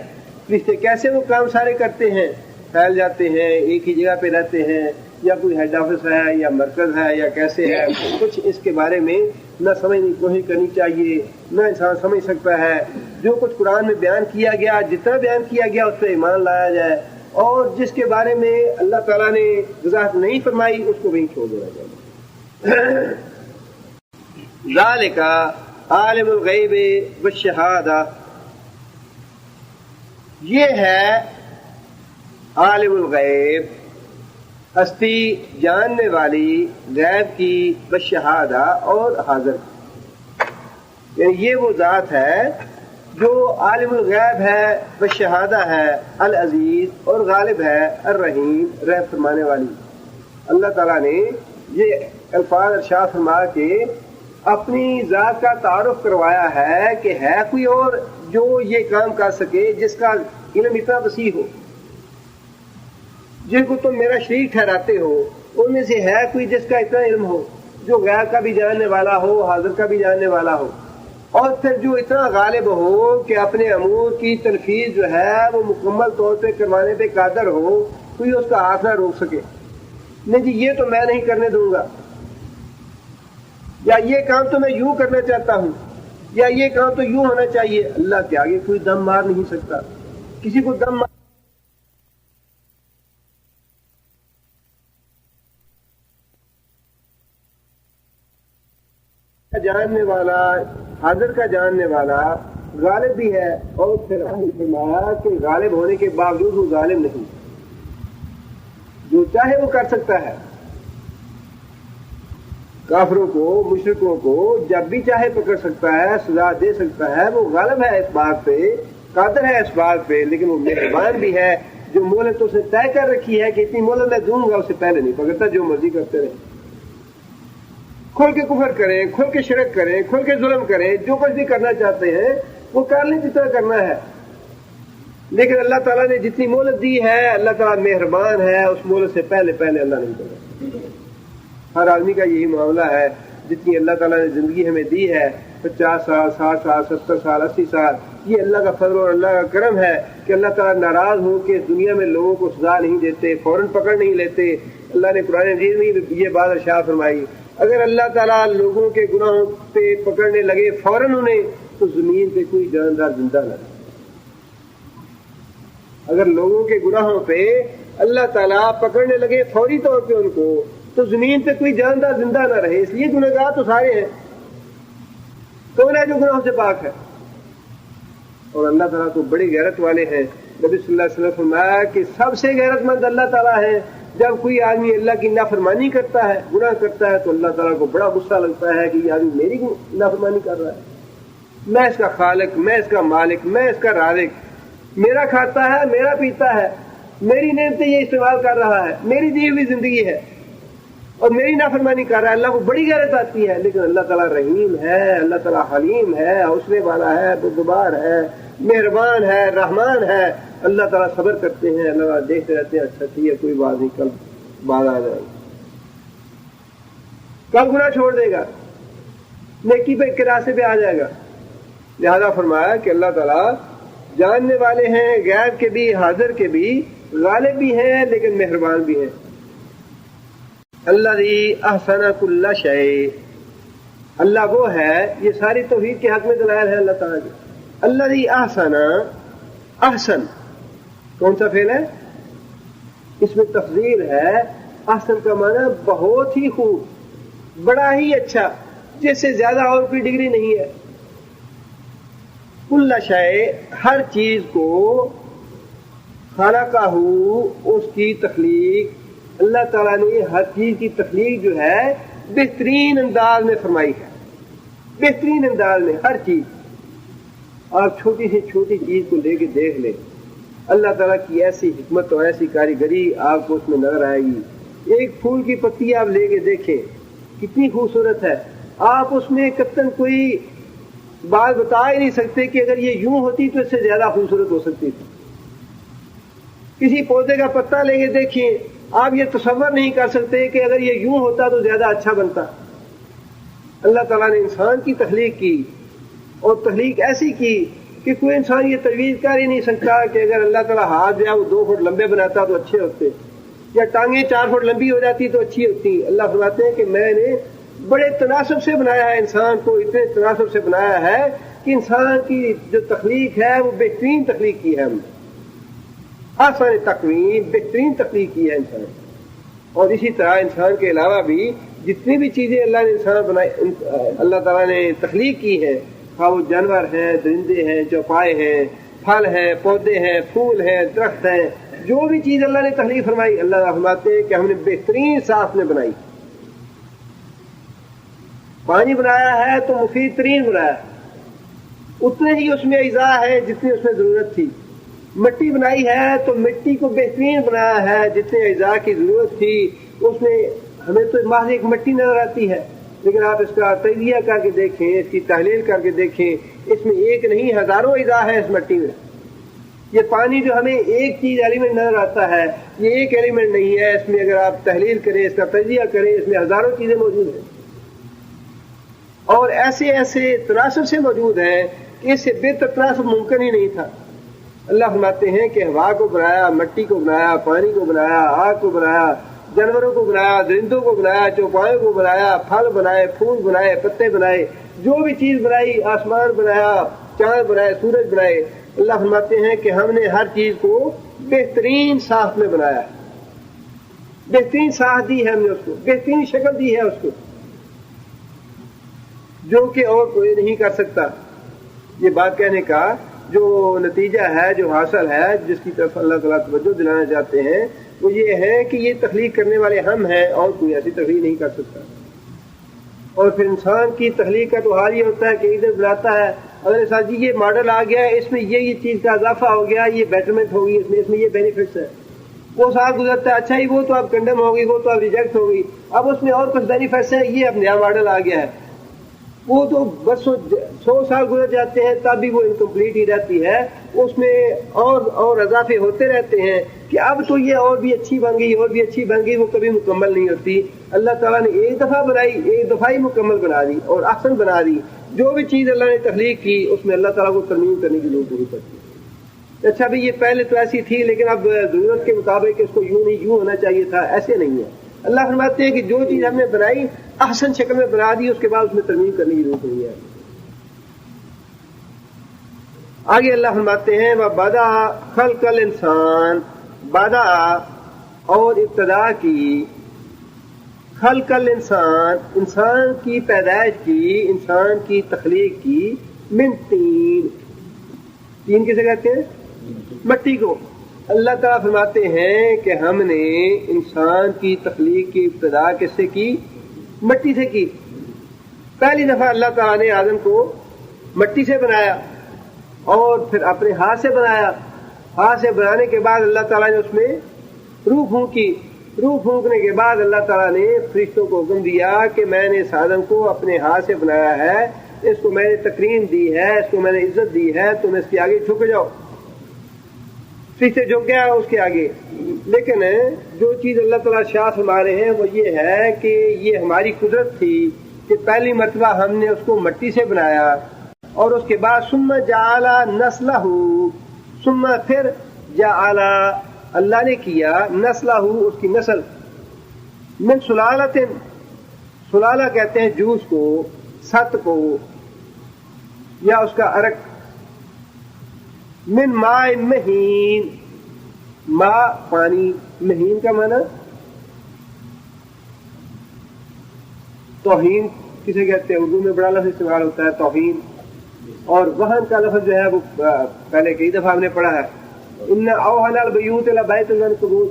فرشتے کیسے وہ کام سارے کرتے ہیں، پھیل جاتے ہیں، ایک ہی جگہ پہ رہتے ہیں، یا کوئی ہیڈ آفس ہے یا مرکز ہے یا کیسے ہے، کچھ اس کے بارے میں نہ سمجھنے کی کوشش کرنی چاہیے، نہ انسان سمجھ سکتا ہے۔ جو کچھ قرآن میں بیان کیا گیا، جتنا بیان کیا گیا اس پہ ایمان لایا جائے، اور جس کے بارے میں اللہ تعالیٰ نے وضاحت نہیں فرمائی اس کو وہیں چھوڑ دینا چاہیے۔ ذالک عالم الغیب والشہادہ، یہ ہے عالم الغیب، ہستی جاننے والی غیب کی، والشہادہ اور حاضر کی، یعنی یہ وہ ذات ہے جو عالم الغیب ہے، والشہادہ ہے، العزیز اور غالب ہے، الرحیم رحم فرمانے والی۔ اللہ تعالیٰ نے یہ الفاظ ارشاد فرما کے اپنی ذات کا تعارف کروایا ہے کہ ہے کوئی اور جو یہ کام کر سکے، جس کا علم اتنا وسیع ہو، جن کو تم میرا شریک ٹھہراتے ہو ان میں سے ہے کوئی جس کا اتنا علم ہو، جو غیب کا بھی جاننے والا ہو، حاضر کا بھی جاننے والا ہو، اور پھر جو اتنا غالب ہو کہ اپنے امور کی تنفیذ جو ہے وہ مکمل طور پہ کروانے پہ قادر ہو، کوئی اس کا ہاتھ نہ روک سکے، نہیں جی یہ تو میں نہیں کرنے دوں گا، یا یہ کام تو میں یوں کرنا چاہتا ہوں، یا یہ کام تو یوں ہونا چاہیے۔ اللہ کے آگے کوئی دم مار نہیں سکتا، کسی کو دم مار جاننے والا، حاضر کا جاننے والا، غالب بھی ہے، اور پھر فرمایا کہ غالب ہونے کے باوجود وہ ظالم نہیں، جو چاہے وہ کر سکتا ہے، کافروں کو، مشرکوں کو جب بھی چاہے پکڑ سکتا ہے، سزا دے سکتا ہے، وہ غالب ہے اس بات پہ، قادر ہے اس بات پہ، لیکن وہ مہربان بھی ہے، جو مہلت اسے طے کر رکھی ہے کہ اتنی مہلت میں دوں گا، اسے پہلے نہیں پکڑتا، جو مرضی کرتے رہے، کھل کے کفر کریں، کھل کے شرک کریں، کھل کے ظلم کریں، جو کچھ بھی کرنا چاہتے ہیں وہ کر لیں جتنا کرنا ہے، لیکن اللہ تعالیٰ نے جتنی مہلت دی ہے، اللہ تعالیٰ مہربان ہے، اس مہلت سے پہلے اللہ نہیں کرتا۔ ہر آدمی کا یہی معاملہ ہے، جتنی اللہ تعالیٰ نے زندگی ہمیں دی ہے، 50 سال، 60 سال، 70 سال، 80 سال، یہ اللہ کا فضل اور اللہ کا کرم ہے کہ اللہ تعالیٰ ناراض ہو کے اس دنیا میں لوگوں کو سزا نہیں دیتے، فوراً پکڑ نہیں لیتے۔ اللہ نے قرآن مجید میں یہ بات ارشاد فرمائی، اگر اللہ تعالیٰ لوگوں کے گناہوں پہ پکڑنے لگے فوراً انہیں، تو زمین پہ کوئی جاندار زندہ نہ رہے۔ اگر لوگوں کے گناہوں پہ اللہ تعالیٰ پکڑنے لگے فوری طور پہ ان کو، تو زمین پہ کوئی جاندار زندہ نہ رہے۔ اس لیے گنہگار تو سارے ہیں، کون ہے جو گناہوں سے پاک ہے؟ اور اللہ تعالیٰ تو بڑی غیرت والے ہیں۔ نبی صلی اللہ علیہ وسلم فرمایا کہ سب سے غیرت مند اللہ تعالیٰ ہے۔ جب کوئی آدمی اللہ کی نافرمانی کرتا ہے، گناہ کرتا ہے، تو اللہ تعالیٰ کو بڑا غصہ لگتا ہے کہ یہ آدمی میری نافرمانی کر رہا ہے، میں اس کا خالق، میں اس کا مالک، میں اس کا رازق، میرا کھاتا ہے، میرا پیتا ہے، میری نعمتیں یہ استعمال کر رہا ہے، میری دی ہوئی زندگی ہے، اور میری نافرمانی کر رہا ہے۔ اللہ کو بڑی غیرت آتی ہے، لیکن اللہ تعالیٰ رحیم ہے، اللہ تعالیٰ حلیم ہے، حوصلے والا ہے، بردبار ہے، مہربان ہے، رحمان ہے۔ اللہ تعالیٰ صبر کرتے ہیں، اللہ تعالیٰ دیکھتے رہتے ہیں، اچھا ٹھیک ہے کوئی بات نہیں، کل بعد آ جائے گا، کل گناہ چھوڑ دے گا، نیکی پہ کے راستے پہ آ جائے گا۔ لہذا فرمایا کہ اللہ تعالیٰ جاننے والے ہیں، غیب کے بھی، حاضر کے بھی، غالب بھی ہیں، لیکن مہربان بھی ہیں۔ الذی احسن کل شیء، اللہ وہ ہے، یہ ساری توحید کے حق میں دلائل ہے اللہ تعالیٰ کی۔ الذی احسن، احسن کون سا فعل ہے؟ اس میں تفضیل ہے۔ احسن کا معنی بہت ہی خوب، بڑا ہی اچھا، جس سے زیادہ اور کوئی ڈگری نہیں ہے۔ کل شیء، ہر چیز کو، خلقہ، اس کی تخلیق، اللہ تعالیٰ نے ہر چیز کی تخلیق جو ہے بہترین انداز میں فرمائی ہے، بہترین انداز میں ہر چیز۔ آپ چھوٹی سے چھوٹی چیز کو لے کے دیکھ لیں، اللہ تعالیٰ کی ایسی حکمت اور ایسی کاریگری آپ کو اس میں نظر آئے گی۔ ایک پھول کی پتی آپ لے کے دیکھیں، کتنی خوبصورت ہے، آپ اس میں قطعاً کوئی بات بتا ہی نہیں سکتے کہ اگر یہ یوں ہوتی تو اس سے زیادہ خوبصورت ہو سکتی تھی۔ کسی پودے کا پتا لے کے دیکھیں، آپ یہ تصور نہیں کر سکتے کہ اگر یہ یوں ہوتا تو زیادہ اچھا بنتا۔ اللہ تعالیٰ نے انسان کی تخلیق کی، اور تخلیق ایسی کی کہ کوئی انسان یہ تجویز کر ہی نہیں سکتا کہ اگر اللہ تعالیٰ ہاتھ جو ہے وہ 2 فٹ لمبے بناتا تو اچھے ہوتے، یا ٹانگیں 4 فٹ لمبی ہو جاتی تو اچھی ہوتی۔ اللہ فرماتے ہیں کہ میں نے بڑے تناسب سے بنایا ہے انسان کو، اتنے تناسب سے بنایا ہے کہ انسان کی جو تخلیق ہے وہ بہترین تخلیق کی ہے ہم نے، آسان تقویم، بہترین تخلیق کی ہے انسان۔ اور اسی طرح انسان کے علاوہ بھی جتنی بھی چیزیں اللہ نے انسان بنائے، اللہ تعالیٰ نے تخلیق کی ہے، خواہ وہ جانور ہیں، درندے ہیں، چوپائے ہیں، پھل ہیں، پودے ہیں، پھول ہیں، درخت ہیں، جو بھی چیز اللہ نے تخلیق فرمائی، اللہ تعالیٰ فرماتے ہیں کہ ہم نے بہترین ساخت میں بنائی۔ پانی بنایا ہے تو مفید ترین بنایا، اتنے ہی اس میں اجزاء ہے جتنی اس میں ضرورت تھی۔ مٹی بنائی ہے تو مٹی کو بہترین بنایا ہے، جتنے اجزاء کی ضرورت تھی اس میں۔ ہمیں تو محض ایک مٹی نظر آتی ہے، لیکن آپ اس کا تجزیہ کر کے دیکھیں، اس کی تحلیل کر کے دیکھیں، اس میں ایک نہیں ہزاروں اجزاء ہیں اس مٹی میں۔ یہ پانی جو ہمیں ایک چیز ایلیمنٹ نظر آتا ہے، یہ ایک ایلیمنٹ نہیں ہے، اس میں اگر آپ تحلیل کریں، اس کا تجزیہ کریں، اس میں ہزاروں چیزیں موجود ہیں، اور ایسے ایسے تناسب سے موجود ہیں کہ اس سے بہتر تناسب ممکن ہی نہیں تھا۔ اللہ فرماتے ہیں کہ ہوا کو بنایا، مٹی کو بنایا، پانی کو بنایا، آگ کو بنایا، جانوروں کو بنایا، درندوں کو بنایا، چوپایوں کو بنایا، پھل بنائے، پھول بنائے، پتے بنائے، جو بھی چیز بنائی، آسمان بنایا، چاند بنائے، سورج بنائے۔ اللہ فرماتے ہیں کہ ہم نے ہر چیز کو بہترین ساخت میں بنایا ہے، بہترین ساخت دی ہے ہم نے اس کو، بہترین شکل دی ہے اس کو، جو کہ اور کوئی نہیں کر سکتا۔ یہ بات کہنے کا جو نتیجہ ہے، جو حاصل ہے، جس کی طرف اللہ تعالیٰ توجہ دلانا چاہتے ہیں، وہ یہ ہے کہ یہ تخلیق کرنے والے ہم ہیں، اور کوئی ایسی تخلیق نہیں کر سکتا۔ اور پھر انسان کی تخلیق کا تو حال یہ ہوتا ہے کہ ادھر بناتا ہے، اگر ساتھ جی یہ ماڈل آ گیا ہے، اس میں یہ چیز کا اضافہ ہو گیا، یہ بیٹرمنٹ ہوگی، اس میں یہ بینیفٹس ہے، وہ سال گزرتا ہے، اچھا ہی وہ تو اب کنڈم ہوگی، وہ تو اب ریجیکٹ ہوگی، اب اس میں اور کچھ بینیفٹس ہیں، یہ اب نیا ماڈل آ گیا ہے، وہ تو برسوں 100 سال گزر جاتے ہیں تب بھی وہ انکمپلیٹ ہی رہتی ہے، اس میں اور اضافے ہوتے رہتے ہیں کہ اب تو یہ اور بھی اچھی بن گئی، اور بھی اچھی بن گئی، وہ کبھی مکمل نہیں ہوتی۔ اللہ تعالیٰ نے ایک دفعہ بنائی، ایک دفعہ ہی مکمل بنا دی اور احسن بنا دی۔ جو بھی چیز اللہ نے تخلیق کی اس میں اللہ تعالیٰ کو ترمیم کرنے کی ضرورت نہیں پڑتی۔ اچھا بھی یہ پہلے تو ایسی تھی لیکن اب ضرورت کے مطابق اس کو یوں نہیں، یوں ہونا چاہیے تھا، ایسے نہیں ہے۔ اللہ فرماتے ہیں کہ جو چیز ہم نے بنائی احسن شکل میں بنا دی، اس کے بعد اس میں ترمیم کرنے کی ضرورت نہیں ہے۔ آگے اللہ فرماتے ہیں وَبَدَأَ خَلْقَ الْإِنسَانِ، بَدَأَ اور ابتدا کی، خلق الانسان انسان کی پیدائش کی، انسان کی تخلیق کی، من تین، تین کسے کہتے ہیں؟ مٹی کو۔ اللہ تعالیٰ فرماتے ہیں کہ ہم نے انسان کی تخلیق کی ابتدا کس سے کی؟ مٹی سے کی۔ پہلی دفعہ اللہ تعالیٰ نے آدم کو مٹی سے بنایا اور پھر اپنے ہاتھ سے بنایا۔ ہاتھ سے بنانے کے بعد اللہ تعالیٰ نے اس میں روح پھونکی۔ روح پھونکنے کے بعد اللہ تعالیٰ نے فرشتوں کو حکم دیا کہ میں نے اس آدم کو اپنے ہاتھ سے بنایا ہے، اس کو میں نے تکریم دی ہے، اس کو میں نے عزت دی ہے، تم اس کے آگے جھک جاؤ۔ فرشتے جھک گیا اس کے آگے۔ لیکن جو چیز اللہ تعالیٰ شاہ فرما رہے ہیں وہ یہ ہے کہ یہ ہماری قدرت تھی کہ پہلی مرتبہ ہم نے اس کو مٹی سے بنایا اور اس کے بعد ثم جعل نسلہ، ثم پھر جعل اللہ نے کیا نسلہ اس کی نسل، من سلالت، سلالہ کہتے ہیں جوس کو، ست کو، یا اس کا عرق، من ماء مہین، ماء پانی، مہین کا معنی توہین کسے کہتے ہیں؟ اردو میں بڑا لفظ استعمال ہوتا ہے توہین، اور وہن کا لفظ جو ہے وہ پہلے کئی دفعہ ہم نے پڑھا ہے، ان اوہن البیوت لبیت العنکبوت،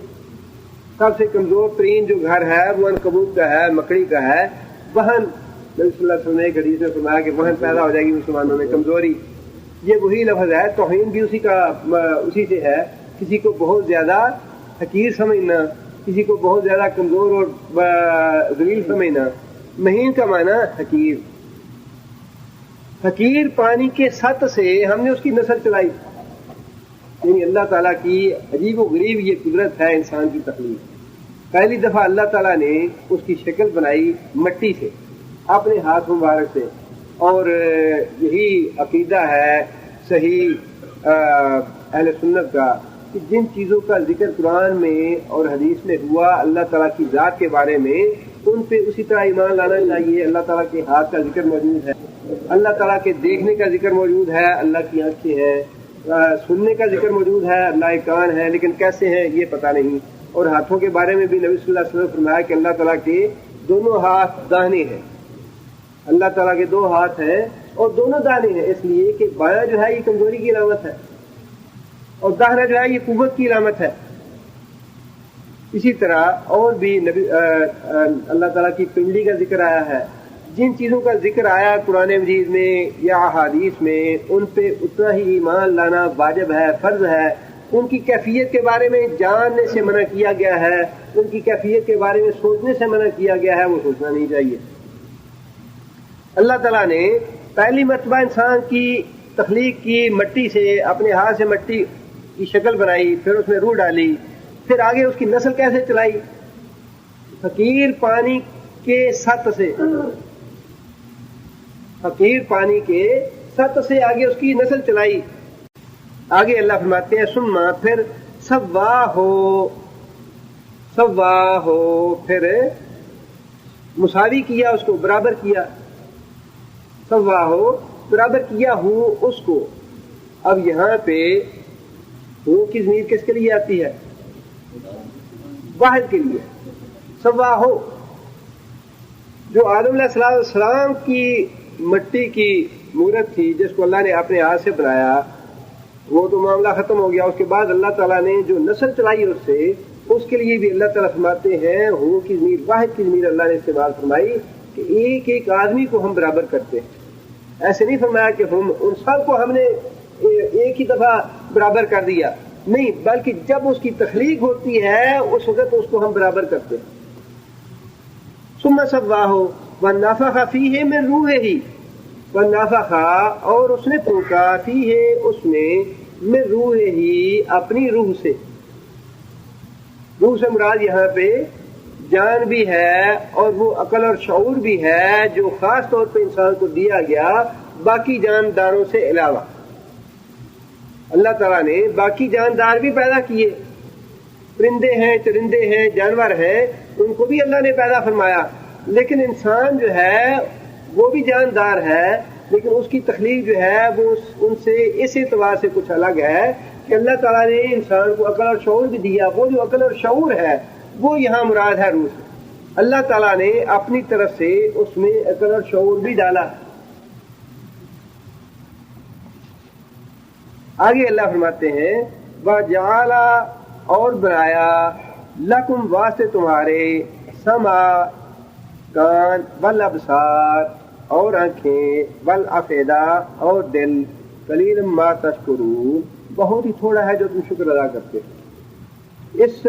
سب سے کمزور ترین جو گھر ہے وہ عنکبوت کا ہے، مکڑی کا ہے۔ وہن، نبی صلی اللہ علیہ وسلم نے ایک حدیث میں فرمایا کہ وہن پیدا ہو جائے گی مسلمانوں میں، کمزوری، یہ وہی لفظ ہے۔ توہین بھی اسی سے ہے، کسی کو بہت زیادہ حقیر سمجھنا، کسی کو بہت زیادہ کمزور اور ذلیل سمجھنا۔ مہین کا معنی حقیر، حقیر پانی کے سط سے ہم نے اس کی نسل چلائی۔ یعنی اللہ تعالیٰ کی عجیب و غریب یہ قدرت ہے انسان کی تخلیق۔ پہلی دفعہ اللہ تعالیٰ نے اس کی شکل بنائی مٹی سے، اپنے ہاتھ مبارک سے، اور یہی عقیدہ ہے صحیح اہل سنت کا کہ جن چیزوں کا ذکر قرآن میں اور حدیث میں ہوا اللہ تعالیٰ کی ذات کے بارے میں ان پہ اسی طرح ایمان لانا چاہیے. اللہ تعالیٰ کے ہاتھ کا ذکر موجود ہے, اللہ تعالیٰ کے دیکھنے کا ذکر موجود ہے, اللہ کی آنکھیں ہیں, سننے کا ذکر موجود ہے, اللہ کان ہے, لیکن کیسے ہیں یہ پتہ نہیں. اور ہاتھوں کے بارے میں بھی نبی صلی اللہ علیہ وسلم نے فرمایا کہ اللہ تعالیٰ کے دونوں ہاتھ داہنے ہیں, اللہ تعالیٰ کے 2 ہاتھ ہیں اور دونوں دانے ہیں, اس لیے کہ بایاں جو ہے یہ کمزوری کی علامت ہے اور داہنا جو ہے یہ قوت کی علامت ہے. اسی طرح اور بھی اللہ تعالیٰ کی پنڈلی کا ذکر آیا ہے. جن چیزوں کا ذکر آیا قرآن مجید میں یا احادیث میں ان پہ اتنا ہی ایمان لانا واجب ہے, فرض ہے. ان کی کیفیت کے بارے میں جاننے سے منع کیا گیا ہے, ان کی کیفیت کے بارے میں سوچنے سے منع کیا گیا ہے, وہ سوچنا نہیں چاہیے. اللہ تعالیٰ نے پہلی مرتبہ انسان کی تخلیق کی مٹی سے, اپنے ہاتھ سے مٹی کی شکل بنائی, پھر اس میں روح ڈالی, پھر آگے اس کی نسل کیسے چلائی؟ فقیر پانی کے سط سے, فقیر پانی کے سط سے آگے اس کی نسل چلائی. آگے اللہ فرماتے ہیں ثم پھر سوا ہو پھر مساوی کیا, اس کو برابر کیا. سوا ہو برابر کیا ہوں اس کو. اب یہاں پہ ہوں کی ضمیر کس کے لیے آتی ہے؟ واحد کے لیے. سوا ہو جو آدم علیہ السلام کی مٹی کی مورت تھی جس کو اللہ نے اپنے ہاتھ سے بنایا, وہ تو معاملہ ختم ہو گیا. اس کے بعد اللہ تعالیٰ نے جو نسل چلائی اس سے, اس کے لیے بھی اللہ تعالیٰ فرماتے ہیں ہوں کی ضمیر, واحد کی ضمیر اللہ نے استعمال فرمائی کہ ایک ایک آدمی کو ہم برابر کرتے ہیں. ایسے نہیں فرمایا کہ ہم ان سب کو ہم نے ایک ہی دفعہ برابر کر دیا, نہیں, بلکہ جب اس کی تخلیق ہوتی ہے اس وقت اس کو ہم برابر کرتے ہیں. ثم سواہ ونفخ فیہ من روحہ, ونفخ اور اس نے پھونکا فیہ اس میں من روحہ اپنی روح سے. روح سے مراد یہاں پہ جان بھی ہے اور وہ عقل اور شعور بھی ہے جو خاص طور پہ انسان کو دیا گیا باقی جانداروں سے علاوہ. اللہ تعالیٰ نے باقی جاندار بھی پیدا کیے, پرندے ہیں, چرندے ہیں, جانور ہیں, ان کو بھی اللہ نے پیدا فرمایا. لیکن انسان جو ہے وہ بھی جاندار ہے, لیکن اس کی تخلیق جو ہے وہ ان سے اس اعتبار سے کچھ الگ ہے کہ اللہ تعالیٰ نے انسان کو عقل اور شعور بھی دیا. وہ جو عقل اور شعور ہے وہ یہاں مراد ہے روح سے. اللہ تعالیٰ نے اپنی طرف سے اس میں عقل اور شعور بھی ڈالا. آگے اللہ فرماتے ہیں وَجَعَلَ اور بنایا لَكُمْ واسطے تمہارے سما کان والابصار اور آنکھیں والافئدہ اور دل قلیلا ما تشکرون بہت ہی تھوڑا ہے جو تم شکر ادا کرتے ہو. اس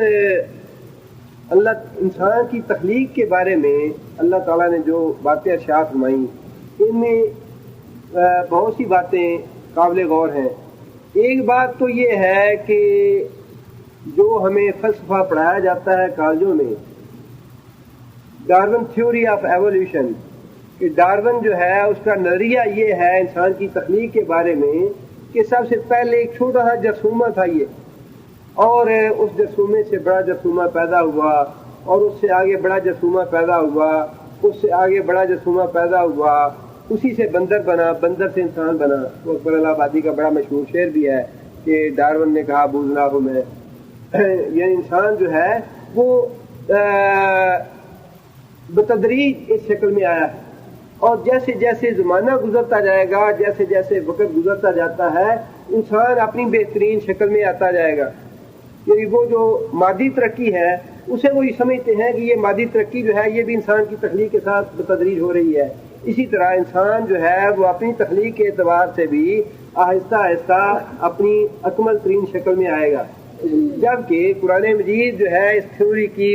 اللہ انسان کی تخلیق کے بارے میں اللہ تعالیٰ نے جو باتیں ارشاد فرمائیں ان میں بہت سی باتیں قابل غور ہیں. ایک بات تو یہ ہے کہ جو ہمیں فلسفہ پڑھایا جاتا ہے کالجوں میں, ڈارون تھیوری آف ایولیوشن, کہ ڈارون جو ہے اس کا نظریہ یہ ہے انسان کی تخلیق کے بارے میں کہ سب سے پہلے ایک چھوٹا سا جرثومہ تھا یہ, اور اس جرثومے سے بڑا جرثومہ پیدا ہوا, اور اس سے آگے بڑا جرثومہ پیدا ہوا, اس سے آگے بڑا جرثومہ پیدا ہوا, اسی سے بندر بنا, بندر سے انسان بنا. وہ اکبر الہ آبادی کا بڑا مشہور شعر بھی ہے کہ ڈارون نے کہا بوزنا ہوں میں, یعنی انسان جو ہے وہ بتدریج اس شکل میں آیا ہے, اور جیسے جیسے زمانہ گزرتا جائے گا, جیسے جیسے وقت گزرتا جاتا ہے, انسان اپنی بہترین شکل میں آتا جائے گا. یعنی وہ جو مادی ترقی ہے اسے وہ یہ سمجھتے ہیں کہ یہ مادی ترقی جو ہے یہ بھی انسان کی تخلیق کے ساتھ بتدریج ہو رہی ہے. اسی طرح انسان جو ہے وہ اپنی تخلیق کے اعتبار سے بھی آہستہ آہستہ اپنی اکمل ترین شکل میں آئے گا, جبکہ قرآن مجید جو ہے اس تھیوری کی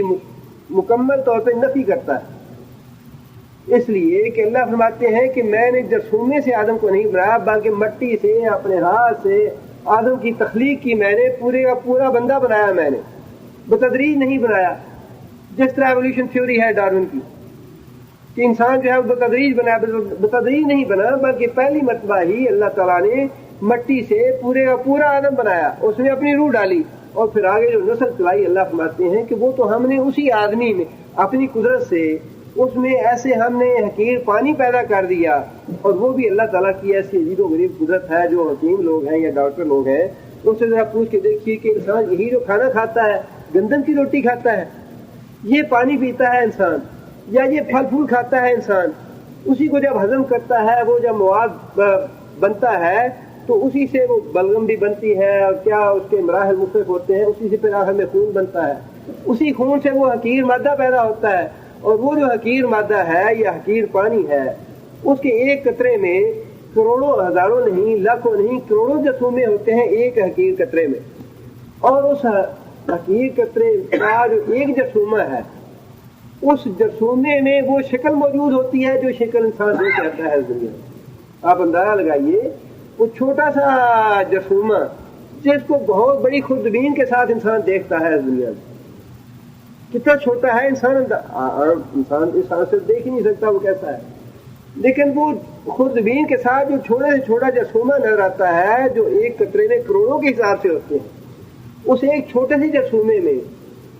مکمل طور پہ نفی کرتا ہے. اس لیے کہ اللہ فرماتے ہیں کہ میں نے جرثومے سے آدم کو نہیں بنایا بلکہ مٹی سے اپنے ہاتھ سے آدم کی تخلیق کی, میں نے پورے کا پورا بندہ بنایا, میں نے بتدریج نہیں بنایا. جس طرح ایولیوشن تھیوری ہے ڈارون کی کہ انسان جو ہے وہ بتدریج بنا, بتدریج نہیں بنا بلکہ پہلی مرتبہ ہی اللہ تعالیٰ نے مٹی سے پورے کا پورا آدم بنایا، اس میں اپنی روح ڈالی اور پھر آگے جو نسل چلائی، اللہ فرماتے ہیں کہ وہ تو ہم نے اسی آدمی میں اپنی قدرت سے اس میں ایسے ہم نے حقیر پانی پیدا کر دیا، اور وہ بھی اللہ تعالیٰ کی ایسی عجیب و غریب قدرت ہے. جو حکیم لوگ ہیں یا ڈاکٹر لوگ ہیں ان سے ذرا پوچھ کے دیکھیے کہ انسان یہی جو کھانا کھاتا ہے، گندم کی روٹی کھاتا ہے، یہ پانی پیتا ہے انسان، یا یہ پھل پھول کھاتا ہے انسان، اسی کو جب ہضم کرتا ہے وہ جب مواد بنتا ہے تو اسی سے وہ بلغم بھی بنتی ہے، اور کیا اس کے مراحل مختلف ہوتے ہیں، اسی سے پھر آخر میں خون بنتا ہے، اسی خون سے وہ حقیر مادہ پیدا ہوتا ہے. اور وہ جو حقیر مادہ ہے یا حقیر پانی ہے، اس کے ایک قطرے میں کروڑوں ہزاروں نہیں لاکھوں نہیں کروڑوں جرثومے ہوتے ہیں ایک حقیر قطرے میں. اور اس حقیر قطرے کا جو ایک جرثومہ ہے، اس جرثومے میں وہ شکل موجود ہوتی ہے جو شکل انسان دیکھ رہتا ہے اس دنیا میں. آپ اندازہ لگائیے وہ چھوٹا سا جرثومہ جس کو بہت بڑی خوردبین کے ساتھ انسان دیکھتا ہے اس دنیا میں، کتنا چھوٹا ہے. انسان اس حال سے دیکھ ہی نہیں سکتا وہ کیسا ہے، لیکن وہ خوردبین کے ساتھ جو چھوٹے سے چھوٹا جرثومہ نظر آتا ہے جو ایک قطرے میں کروڑوں کے حساب سے ہوتے ہیں، اس ایک چھوٹے سے جرثومے میں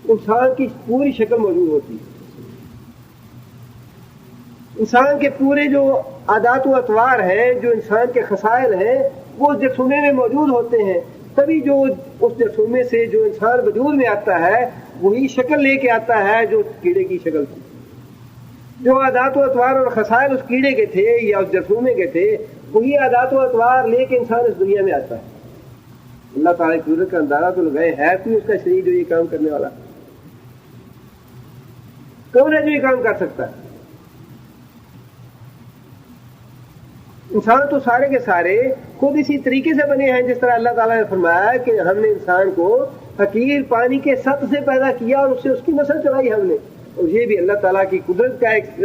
انسان کی پوری شکل موجود ہوتی ہے. انسان کے پورے جو عادات و اطوار ہیں، جو انسان کے خصائل ہیں، وہ جرثومے میں موجود ہوتے ہیں. تبھی جو اس جرثومے سے جو انسان وجود میں آتا ہے وہی شکل لے کے آتا ہے جو کیڑے کی شکل تھی. جو عادات و اطوار اور خصائل اس کیڑے کے تھے یا اس جرثومے کے تھے، وہی عادات و اطوار لے کے انسان اس دنیا میں آتا ہے. اللہ تعالیٰ کی قدرت کا اندازہ تو لگائے، ہے کوئی اس کا شریک جو یہ کام کرنے والا؟ کون ہے جو یہ کام کر سکتا ہے؟ انسان تو سارے کے سارے خود اسی طریقے سے بنے ہیں جس طرح اللہ تعالیٰ نے فرمایا کہ ہم نے انسان کو حقیر پانی کے سطح سے پیدا کیا اور اس سے اس کی نسل چلائی ہم نے. اور یہ بھی اللہ تعالیٰ کی قدرت کا ایک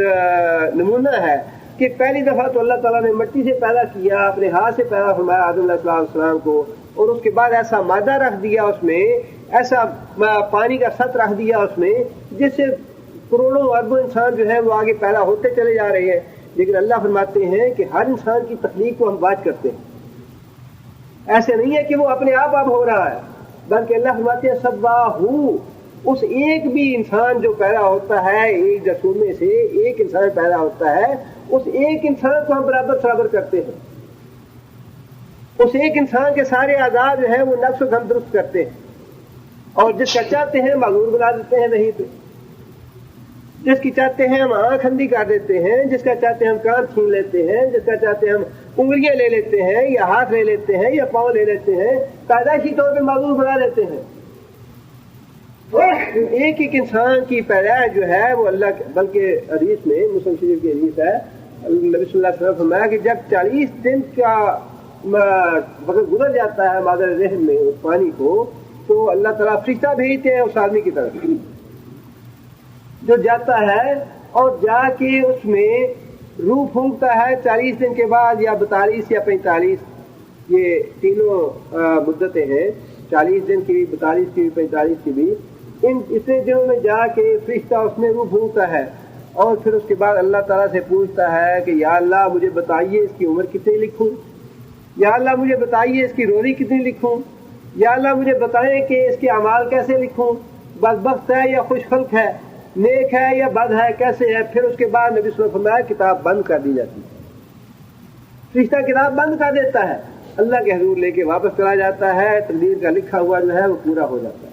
نمونہ ہے کہ پہلی دفعہ تو اللہ تعالیٰ نے مٹی سے پیدا کیا، اپنے ہاتھ سے پیدا فرمایا آدم علیہ السلام کو، اور اس کے بعد ایسا مادہ رکھ دیا اس میں، ایسا پانی کا سطح رکھ دیا اس میں جس سے کروڑوں اربوں انسان جو ہے وہ آگے پیدا ہوتے چلے جا رہے ہیں. لیکن اللہ فرماتے ہیں کہ ہر انسان کی تخلیق کو ہم بات کرتے ہیں، ایسے نہیں ہے کہ وہ اپنے آپ اب ہو رہا ہے، بلکہ اللہ فرماتے ہیں سباہو، اس ایک بھی انسان جو پیدا ہوتا ہے ایک جرثومے سے ایک انسان پیدا ہوتا ہے، اس ایک انسان کو ہم برابر کرتے ہیں. اس ایک انسان کے سارے اعضاء جو ہیں وہ نقص و ہم درست کرتے ہیں، اور جس کا چاہتے ہیں معذور بنا دیتے ہیں وہیں پہ، جس کی چاہتے ہیں ہم آنکھ اندھی کر دیتے ہیں، جس کا چاہتے ہیں ہم کان چھین لیتے ہیں، جس کا چاہتے ہیں ہم انگلیاں لے لیتے ہیں یا ہاتھ لے لیتے ہیں یا پاؤں لے لیتے ہیں، پیدائشی طور پہ معذور بنا دیتے ہیں. ایک ایک انسان کی پیدائش جو ہے وہ اللہ، بلکہ حدیث میں مسلم شریف کی حدیث ہے، نبی صلی اللہ علیہ وسلم فرمایا کہ جب 40 دن کا وقت گزر جاتا ہے مادر رحم میں اس پانی کو، تو اللہ تعالیٰ فرشتہ بھیجتے ہیں اس آدمی کی طرف جو جاتا ہے اور جا کے اس میں روح پھونکتا ہے 40 دن کے بعد، یا 42 یا 45، یہ تینوں مدتیں ہیں، 40 دن کی بھی، 42 کی بھی، 45 کی بھی. ان اتنے دنوں میں جا کے فرشتہ اس میں روح پھونکتا ہے، اور پھر اس کے بعد اللہ تعالیٰ سے پوچھتا ہے کہ یا اللہ مجھے بتائیے اس کی عمر کتنی لکھوں، یا اللہ مجھے بتائیے اس کی روزی کتنی لکھوں، یا اللہ مجھے بتائیں کہ اس کے اعمال کیسے لکھوں، بدبخت ہے یا خوش خلق ہے، نیک ہے یا بد ہے، کیسے ہے. پھر اس کے بعد نبی صلی اللہ علیہ وسلم فرمایا کتاب بند کر دی جاتی ہے. فرشتہ کتاب بند کر دیتا ہے، اللہ کے حضور لے کے واپس چلا جاتا ہے، تقدیر کا لکھا ہوا جو ہے وہ پورا ہو جاتا ہے.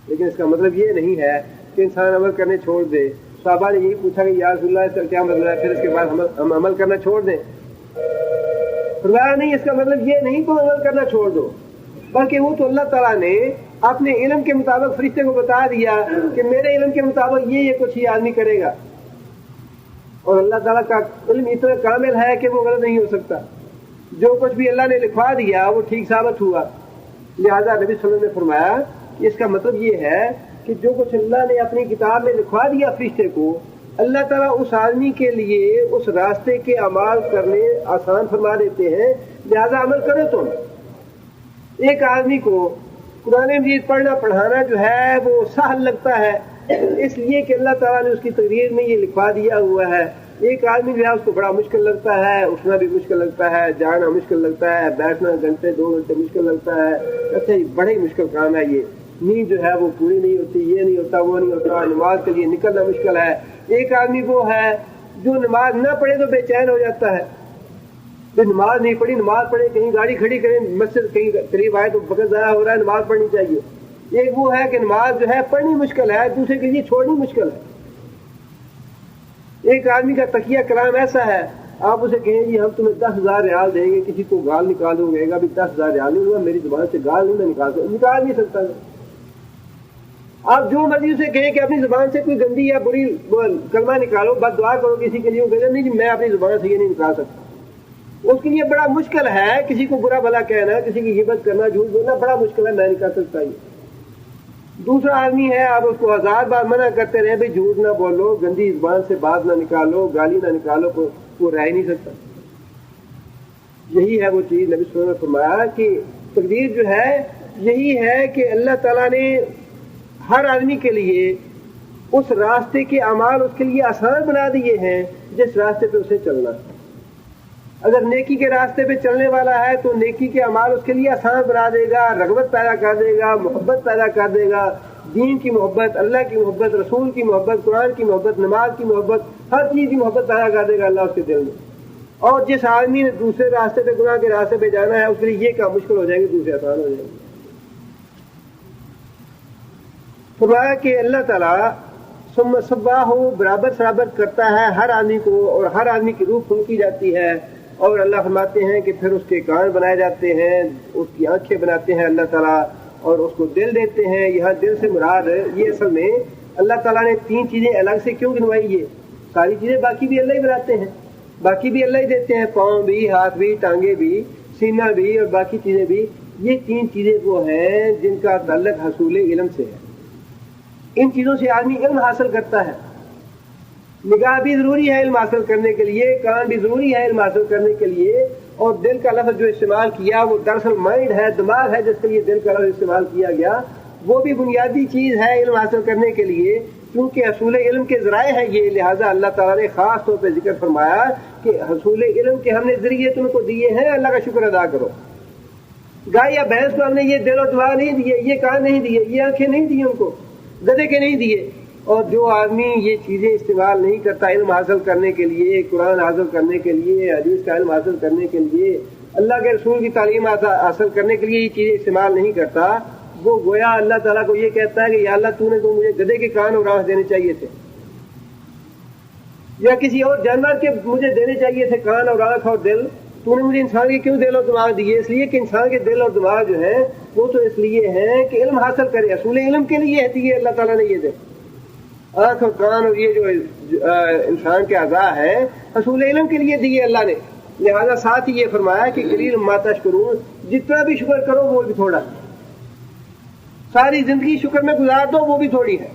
لیکن اس کا مطلب یہ نہیں ہے کہ انسان عمل کرنے چھوڑ دے. صحابہ نے یہی پوچھا کہ یا رسول اللہ اس کا کیا مطلب ہے، پھر اس کے بعد ہم عمل کرنا چھوڑ دیں. فرمایا نہیں، اس کا مطلب یہ نہیں تم عمل کرنا چھوڑ دو، بلکہ وہ تو اللہ تعالیٰ نے اپنے علم کے مطابق فرشتے کو بتا دیا کہ میرے علم کے مطابق یہ کچھ ہی آدمی کرے گا. اور اللہ تعالیٰ کا علم اتنا کامل ہے کہ وہ غلط نہیں ہو سکتا. جو کچھ بھی اللہ نے لکھوا دیا وہ ٹھیک ثابت ہوا. لہذا نبی صلی اللہ علیہ وسلم نے فرمایا کہ اس کا مطلب یہ ہے کہ جو کچھ اللہ نے اپنی کتاب میں لکھوا دیا فرشتے کو، اللہ تعالیٰ اس آدمی کے لیے اس راستے کے اعمال کرنے آسان فرما دیتے ہیں. لہذا عمل کرو تم. ایک آدمی کو قرآن مجید پڑھنا پڑھانا جو ہے وہ سہل لگتا ہے، اس لیے کہ اللہ تعالیٰ نے اس کی تقریر میں یہ لکھوا دیا ہوا ہے ایک آدمی جو ہے اس کو بڑا مشکل لگتا ہے، اٹھنا بھی مشکل لگتا ہے، جانا مشکل لگتا ہے، بیٹھنا گھنٹے 2 گھنٹے مشکل لگتا ہے، اچھا یہ بڑا ہی مشکل کام ہے، یہ نیند جو ہے وہ پوری نہیں ہوتی، یہ نہیں ہوتا، وہ نہیں ہوتا، نماز کے لیے نکلنا مشکل ہے۔ ایک آدمی وہ ہے جو نماز نہ پڑھے تو بے چین ہو جاتا ہے، پھر نماز نہیں پڑھی، نماز پڑھے، کہیں گاڑی کھڑی کریں، مسجد کہیں قریب آئے تو وقت ضائع ہو رہا ہے، نماز پڑھنی چاہیے۔ ایک وہ ہے کہ نماز جو ہے پڑھنی مشکل ہے، دوسرے کے لیے چھوڑنی مشکل ہے۔ ایک آدمی کا تکیہ کلام ایسا ہے، آپ اسے کہیں جی ہم تمہیں 10,000 ریال دیں گے، کسی کو گال نکالو گے گا بھی 10,000 ریال نہیں ہوا، میری زبان سے گال نہیں میں نکال نہیں سکتا۔ آپ جو مرضی اسے کہیں کہ اپنی زبان سے کوئی گندی یا بری کلمہ نکالو، بد دعا کرو کسی کے لیے، وہ کہتے نہیں جی میں اپنی زبان سے یہ نہیں نکال سکتا۔ اس کے لیے بڑا مشکل ہے کسی کو برا بھلا کہنا، کسی کی غیبت کرنا، جھوٹ بولنا بڑا مشکل ہے، میں نہیں کر سکتا یہ۔ دوسرا آدمی ہے آپ اس کو 1000 بار منع کرتے رہے بھائی جھوٹ نہ بولو، گندی زبان سے بات نہ نکالو، گالی نہ نکالو، وہ رہ نہیں سکتا۔ یہی ہے وہ چیز نبی صلی اللہ علیہ وسلم نے فرمایا کہ تقدیر جو ہے یہی ہے کہ اللہ تعالیٰ نے ہر آدمی کے لیے اس راستے کے اعمال اس کے لیے آسان بنا دیے ہیں جس راستے پہ اسے چلنا ہے۔ اگر نیکی کے راستے پہ چلنے والا ہے تو نیکی کے اعمال اس کے لیے آسان بنا دے گا، رغبت پیدا کر دے گا، محبت پیدا کر دے گا، دین کی محبت، اللہ کی محبت، رسول کی محبت، قرآن کی محبت، نماز کی محبت، ہر چیز کی محبت پیدا کر دے گا اللہ اس کے دل میں۔ اور جس آدمی نے دوسرے راستے پہ، گناہ کے راستے پہ جانا ہے، اس کے لیے یہ کام مشکل ہو جائے گا، دوسرے آسان ہو جائیں گے۔ فرمایا کہ اللہ تعالیٰ ثم صباہ برابر کرتا ہے ہر آدمی کو، اور ہر آدمی کی روح پھونکی جاتی ہے، اور اللہ فرماتے ہیں کہ پھر اس کے کان بنائے جاتے ہیں، اس کی آنکھیں بناتے ہیں اللہ تعالیٰ، اور اس کو دل دیتے ہیں۔ یہاں دل سے مراد یہ اصل میں اللہ تعالیٰ نے 3 چیزیں الگ سے کیوں گنوائی؟ یہ ساری چیزیں باقی بھی اللہ ہی بناتے ہیں، باقی بھی اللہ ہی دیتے ہیں، پاؤں بھی، ہاتھ بھی، ٹانگیں بھی، سینہ بھی، اور باقی چیزیں بھی۔ یہ 3 چیزیں وہ ہیں جن کا تعلق حصول علم سے ہے۔ ان چیزوں سے آدمی علم حاصل کرتا ہے۔ نگاہ بھی ضروری ہے علم حاصل کرنے کے لیے، کان بھی ضروری ہے علم حاصل کرنے کے لیے، اور دل کا لفظ جو استعمال کیا وہ دراصل مائنڈ ہے، دماغ ہے جس کے لیے دل کا لفظ استعمال کیا گیا، وہ بھی بنیادی چیز ہے علم حاصل کرنے کے لیے، کیونکہ حصول علم کے ذرائع ہے یہ۔ لہٰذا اللہ تعالیٰ نے خاص طور پہ ذکر فرمایا کہ حصول علم کے ہم نے ذریعے تم کو دیے ہیں، اللہ کا شکر ادا کرو۔ گائے یا بھینس کو ہم نے یہ دل اور دماغ نہیں دیے، یہ کان نہیں دیے، یہ آنکھیں نہیں دی ان کو، گدھے کے نہیں دیے۔ اور جو آدمی یہ چیزیں استعمال نہیں کرتا علم حاصل کرنے کے لیے، قرآن حاصل کرنے کے لیے، حدیث کا علم حاصل کرنے کے لیے، اللہ کے رسول کی تعلیم حاصل کرنے کے لیے یہ چیزیں استعمال نہیں کرتا، وہ گویا اللہ تعالیٰ کو یہ کہتا ہے کہ یا اللہ تو نے تو مجھے گدھے کے کان اور آنکھ دینے چاہیے تھے، یا کسی اور جانور کے مجھے دینے چاہیے تھے کان اور آنکھ اور دل، تو نے مجھے انسان کے کیوں دل اور دماغ دیے؟ اس لیے کہ انسان کے دل اور دماغ جو ہیں وہ تو اس لیے ہیں کہ علم حاصل کرے، حصول علم کے لیے دیے اللہ تعالیٰ نے یہ دے۔ آنکھ اور کان اور یہ جو انسان کے اعضاء ہیں حصول علم کے لیے دیے اللہ نے۔ لہذا ساتھ ہی یہ فرمایا کہ قلیل ما تشکرون، جتنا بھی شکر کرو وہ بھی تھوڑا، ساری زندگی شکر میں گزار دو وہ بھی تھوڑی ہے۔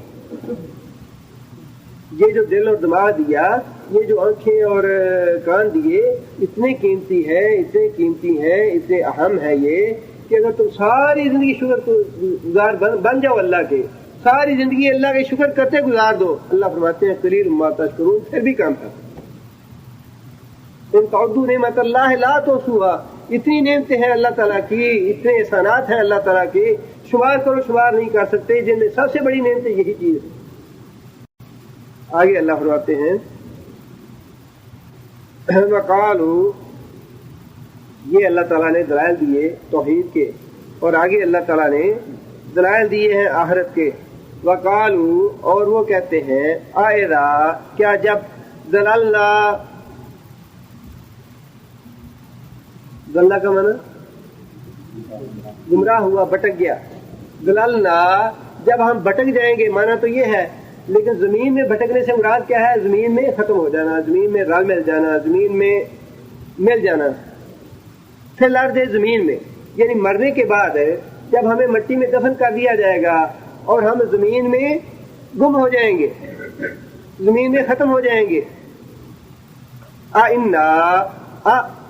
یہ جو دل اور دماغ دیا، یہ جو آنکھیں اور کان دیے، اتنے قیمتی ہے، اتنے قیمتی ہے، اتنے اہم ہے یہ کہ اگر تم ساری زندگی شکر گزار بن جاؤ اللہ کے، ساری زندگی اللہ کے شکر کرتے گزار دو، اللہ فرماتے ہیں قلیل ما تشکرون، پھر بھی کام کرتے ان تعدوا نعمت اللہ لا تحصوها۔ اتنی نعمتیں ہیں اللہ تعالیٰ کی، اتنے احسانات ہیں اللہ تعالیٰ کے، شمار کرو شمار نہیں کر سکتے، جن میں سب سے بڑی نعمتیں یہی چیز ہے۔ آگے اللہ فرماتے ہیں وقالوا، یہ اللہ تعالیٰ نے دلائل دیے توحید کے، اور آگے اللہ تعالیٰ نے دلائل دیے ہیں آخرت کے۔ وقالوا، اور وہ کہتے ہیں آئذا، کیا جب ضللنا، ضلع کا معنی گمراہ ہوا، بھٹک گیا، ضللنا جب ہم بھٹک جائیں گے، معنی تو یہ ہے، لیکن زمین میں بھٹکنے سے مراد کیا ہے؟ زمین میں ختم ہو جانا، زمین میں رل مل جانا، زمین میں مل جانا، پھر الارض زمین میں، یعنی مرنے کے بعد جب ہمیں مٹی میں دفن کر دیا جائے گا اور ہم زمین میں گم ہو جائیں گے، زمین میں ختم ہو جائیں گے۔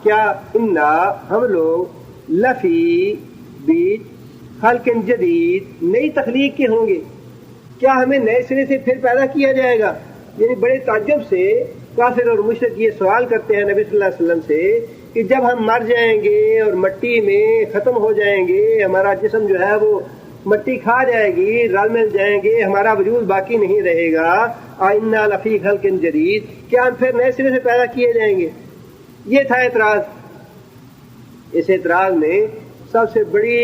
کیا انا، ہم لوگ لفی بیچ خلق جدید، نئی تخلیق کے ہوں گے، کیا ہمیں نئے سرے سے پھر پیدا کیا جائے گا؟ یعنی بڑے تعجب سے کافر اور مشرک یہ سوال کرتے ہیں نبی صلی اللہ علیہ وسلم سے کہ جب ہم مر جائیں گے اور مٹی میں ختم ہو جائیں گے، ہمارا جسم جو ہے وہ مٹی کھا جائے گی، رل مل جائیں گے، ہمارا وجود باقی نہیں رہے گا، اِنَّا لَفِي خَلْقٍ جَدِيدٍ، کیا ہم پھر نئے سرے سے پیدا کیے جائیں گے؟ یہ تھا اعتراض۔ اس اعتراض میں سب سے بڑی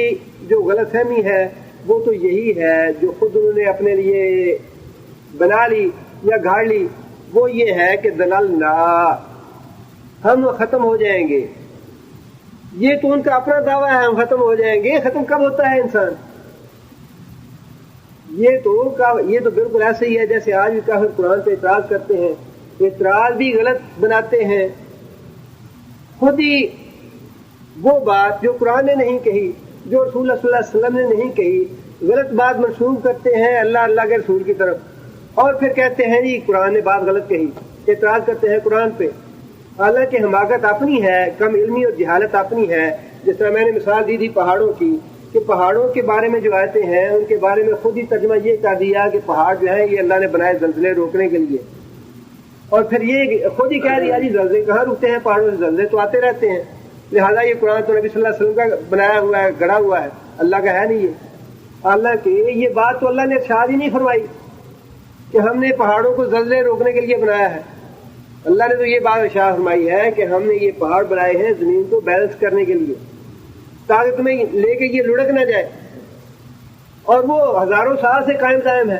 جو غلط فہمی ہے وہ تو یہی ہے جو خود انہوں نے اپنے لیے بنا لی یا گھاڑ لی، وہ یہ ہے کہ دللنا، ہم ختم ہو جائیں گے۔ یہ تو ان کا اپنا دعویٰ ہے، ہم ختم ہو جائیں گے۔ ختم کب ہوتا ہے انسان؟ یہ تو بالکل ایسے ہی ہے جیسے آج بھی کافر قرآن پہ اعتراض کرتے ہیں، اعتراض بھی غلط بناتے ہیں، خود ہی وہ بات جو قرآن نے نہیں کہی، جو رسول اللہ صلی اللہ علیہ وسلم نے نہیں کہی، غلط بات منسوب کرتے ہیں اللہ کے رسول کی طرف، اور پھر کہتے ہیں جی قرآن نے بات غلط کہی، اعتراض کرتے ہیں قرآن پہ۔ حالانکہ حماقت اپنی ہے، کم علمی اور جہالت اپنی ہے۔ جس طرح میں نے مثال دی تھی پہاڑوں کی، کہ پہاڑوں کے بارے میں جو آیتیں ہیں ان کے بارے میں خود ہی ترجمہ یہ کر دیا کہ پہاڑ جو ہے یہ اللہ نے بنائے زلزلے روکنے کے لیے، اور پھر یہ خود ہی کہہ دیا جی زلزلے کہاں رکتے ہیں، پہاڑوں سے زلزلے تو آتے رہتے ہیں، لہٰذا یہ قرآن تو نبی صلی اللہ علیہ وسلم کا بنایا ہوا ہے، گڑا ہوا ہے، اللہ کا ہے نہیں یہ۔ حالانکہ یہ بات تو اللہ نے ارشاد ہی نہیں فرمائی کہ ہم نے پہاڑوں کو زلزلے روکنے کے لیے بنایا ہے۔ اللہ نے تو یہ بات ارشاد فرمائی ہے کہ ہم نے یہ پہاڑ بنائے ہیں زمین کو بیلنس کرنے کے لیے، تاکہ تمہیں لے کے یہ لڑک نہ جائے، اور وہ ہزاروں سال سے قائم دائم ہے۔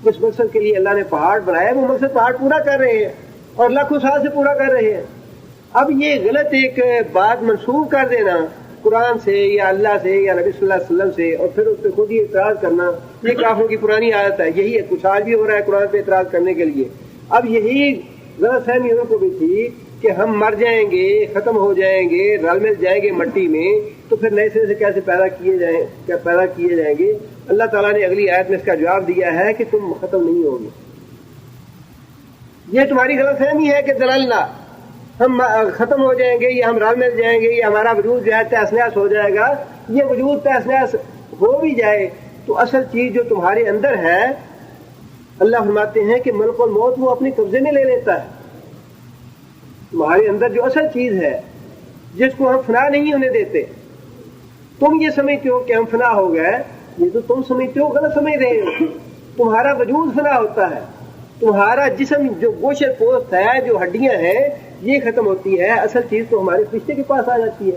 جس مقصد کے لیے اللہ نے پہاڑ بنایا وہ مقصد پہاڑ پورا کر رہے ہیں، اور لاکھوں سال سے پورا کر رہے ہیں۔ اب یہ غلط ایک بات منسوب کر دینا قرآن سے یا اللہ سے یا نبی صلی اللہ علیہ وسلم سے، اور پھر اس پہ خود ہی اعتراض کرنا، یہ کافروں کی پرانی عادت ہے۔ یہی ہے، کچھ آج بھی ہو رہا ہے قرآن پہ اعتراض کرنے کے لیے۔ اب یہی غلط فہمی ان کو بھی تھی کہ ہم مر جائیں گے، ختم ہو جائیں گے، رل مل جائیں گے مٹی میں، تو پھر نئے سرے سے کیسے پیدا کیے جائیں گے؟ اللہ تعالیٰ نے اگلی آیت میں اس کا جواب دیا ہے کہ تم ختم نہیں ہوگے۔ یہ تمہاری غلط فہمی ہے کہ دللنا، ہم ختم ہو جائیں گے یا ہم رل مل جائیں گے یا ہمارا وجود جو ہے تہس نہس ہو جائے گا۔ یہ وجود تہس نہس ہو بھی جائے تو اصل چیز جو تمہارے اندر ہے، اللہ فرماتے ہیں کہ ملک الموت وہ اپنے قبضے میں لے لیتا ہے۔ تمہارے اندر جو اصل چیز ہے جس کو ہم فنا نہیں ہونے دیتے، تم یہ سمجھتے ہو کہ ہم فنا ہو گئے، یہ تو تم سمجھتے ہو، غلط سمجھ رہے ہو۔ تمہارا وجود فنا ہوتا ہے، تمہارا جسم جو گوشت پوست ہے، جو ہڈیاں ہیں، یہ ختم ہوتی ہے۔ اصل چیز تو ہمارے فرشتے کے پاس آ جاتی ہے،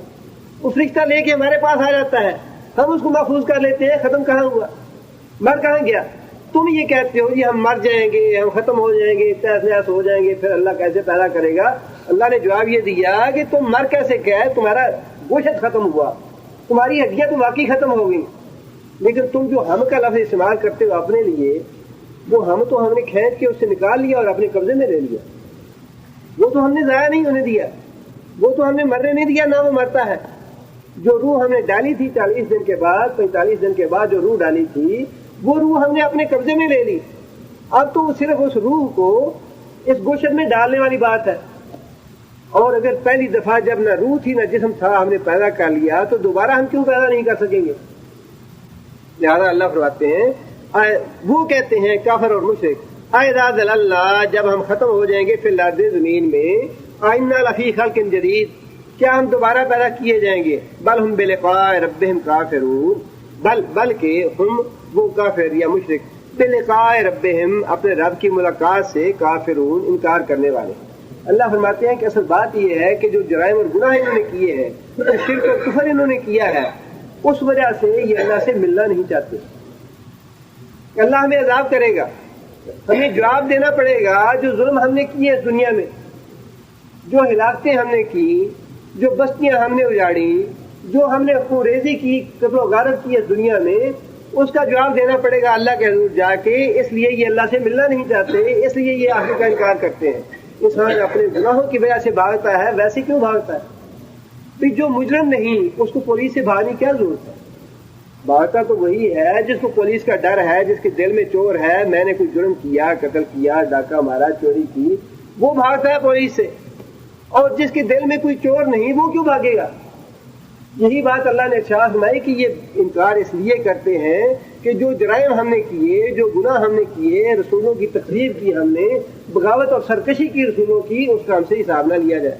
وہ فرشتہ لے کے ہمارے پاس آ جاتا ہے، ہم اس کو محفوظ کر لیتے ہیں۔ ختم کہاں ہوا؟ مر کہاں گیا؟ تم یہ کہتے ہو جی ہم مر جائیں گے، ہم ختم ہو جائیں گے، تہس نہس ہو جائیں گے، پھر اللہ کیسے پیدا کرے گا؟ اللہ نے جواب یہ دیا کہ تم مر کیسے گئے؟ تمہارا گوشت ختم ہوا، تمہاری ہڈیاں تو واقعی ختم ہو گئی، لیکن تم جو ہم کا لفظ استعمال کرتے ہو اپنے لیے، وہ ہم تو ہم نے کھینچ کے اس سے نکال لیا اور اپنے قبضے میں لے لیا۔ وہ تو ہم نے ضائع نہیں ہونے دیا، وہ تو ہم نے مرنے نہیں دیا، نہ وہ مرتا ہے۔ جو روح ہم نے ڈالی تھی 40 دن کے بعد، 45 دن کے بعد جو روح ڈالی تھی، وہ روح ہم نے اپنے قبضے میں لے لی۔ اب تو صرف اس روح کو اس گوشت میں ڈالنے والی بات ہے، اور اگر پہلی دفعہ جب نہ روح تھی نہ جسم تھا ہم نے پیدا کر لیا، تو دوبارہ ہم کیوں پیدا نہیں کر سکیں گے؟ لہذا اللہ فرماتے ہیں، وہ کہتے ہیں کافر اور مشرک، اذا ضللنا، جب ہم ختم ہو جائیں گے فی الارض، زمین میں، اِنَّا لَفِي خَلْقٍ جَدِيدٍ، کیا ہم دوبارہ پیدا کیے جائیں گے؟ بل ہم بلقاء ربہم کافرون، بلکہ ہم وہ کافر یا مشرک بلقاء ربہم، اپنے رب کی ملاقات سے، کافرون، انکار کرنے والے۔ اللہ فرماتے ہیں کہ اصل بات یہ ہے کہ جو جرائم اور گناہ انہوں نے کیے ہیں، جو شرک اور کفر انہوں نے کیا ہے، اس وجہ سے یہ اللہ سے ملنا نہیں چاہتے۔ اللہ ہمیں عذاب کرے گا، ہمیں جواب دینا پڑے گا جو ظلم ہم نے کیے اس دنیا میں، جو ہلاکتیں ہم نے کی، جو بستیاں ہم نے اجاڑی، جو ہم نے خوریزی کی، قتل و غارت کی اس دنیا میں، اس کا جواب دینا پڑے گا اللہ کے حضور جا کے۔ اس لیے یہ اللہ سے ملنا نہیں چاہتے، اس لیے یہ آخر کا انکار کرتے ہیں۔ انسان اپنے گناہوں کی وجہ سے بھاگتا ہے، ویسے کیوں بھاگتا ہے؟ بھی جو مجرم نہیں اس کو پولیس سے بھاگنے کی کیا ضرورت ہے؟ بھاگتا تو وہی ہے جس کو پولیس کا ڈر ہے، جس کے دل میں چور ہے، میں نے کوئی جرم کیا، قتل کیا، ڈاکہ مارا، چوری کی، وہ بھاگتا ہے پولیس سے، اور جس کے دل میں کوئی چور نہیں وہ کیوں بھاگے گا؟ یہی بات اللہ نے ارشاد فرمائی کہ یہ انکار اس لیے کرتے ہیں کہ کہ جو جرائم ہم نے کیے، جو گناہ ہم نے کیے، رسولوں کی تکذیب کی ہم نے، بغاوت اور سرکشی کی رسولوں کی، اس کا ہم سے حساب نہ لیا جائے۔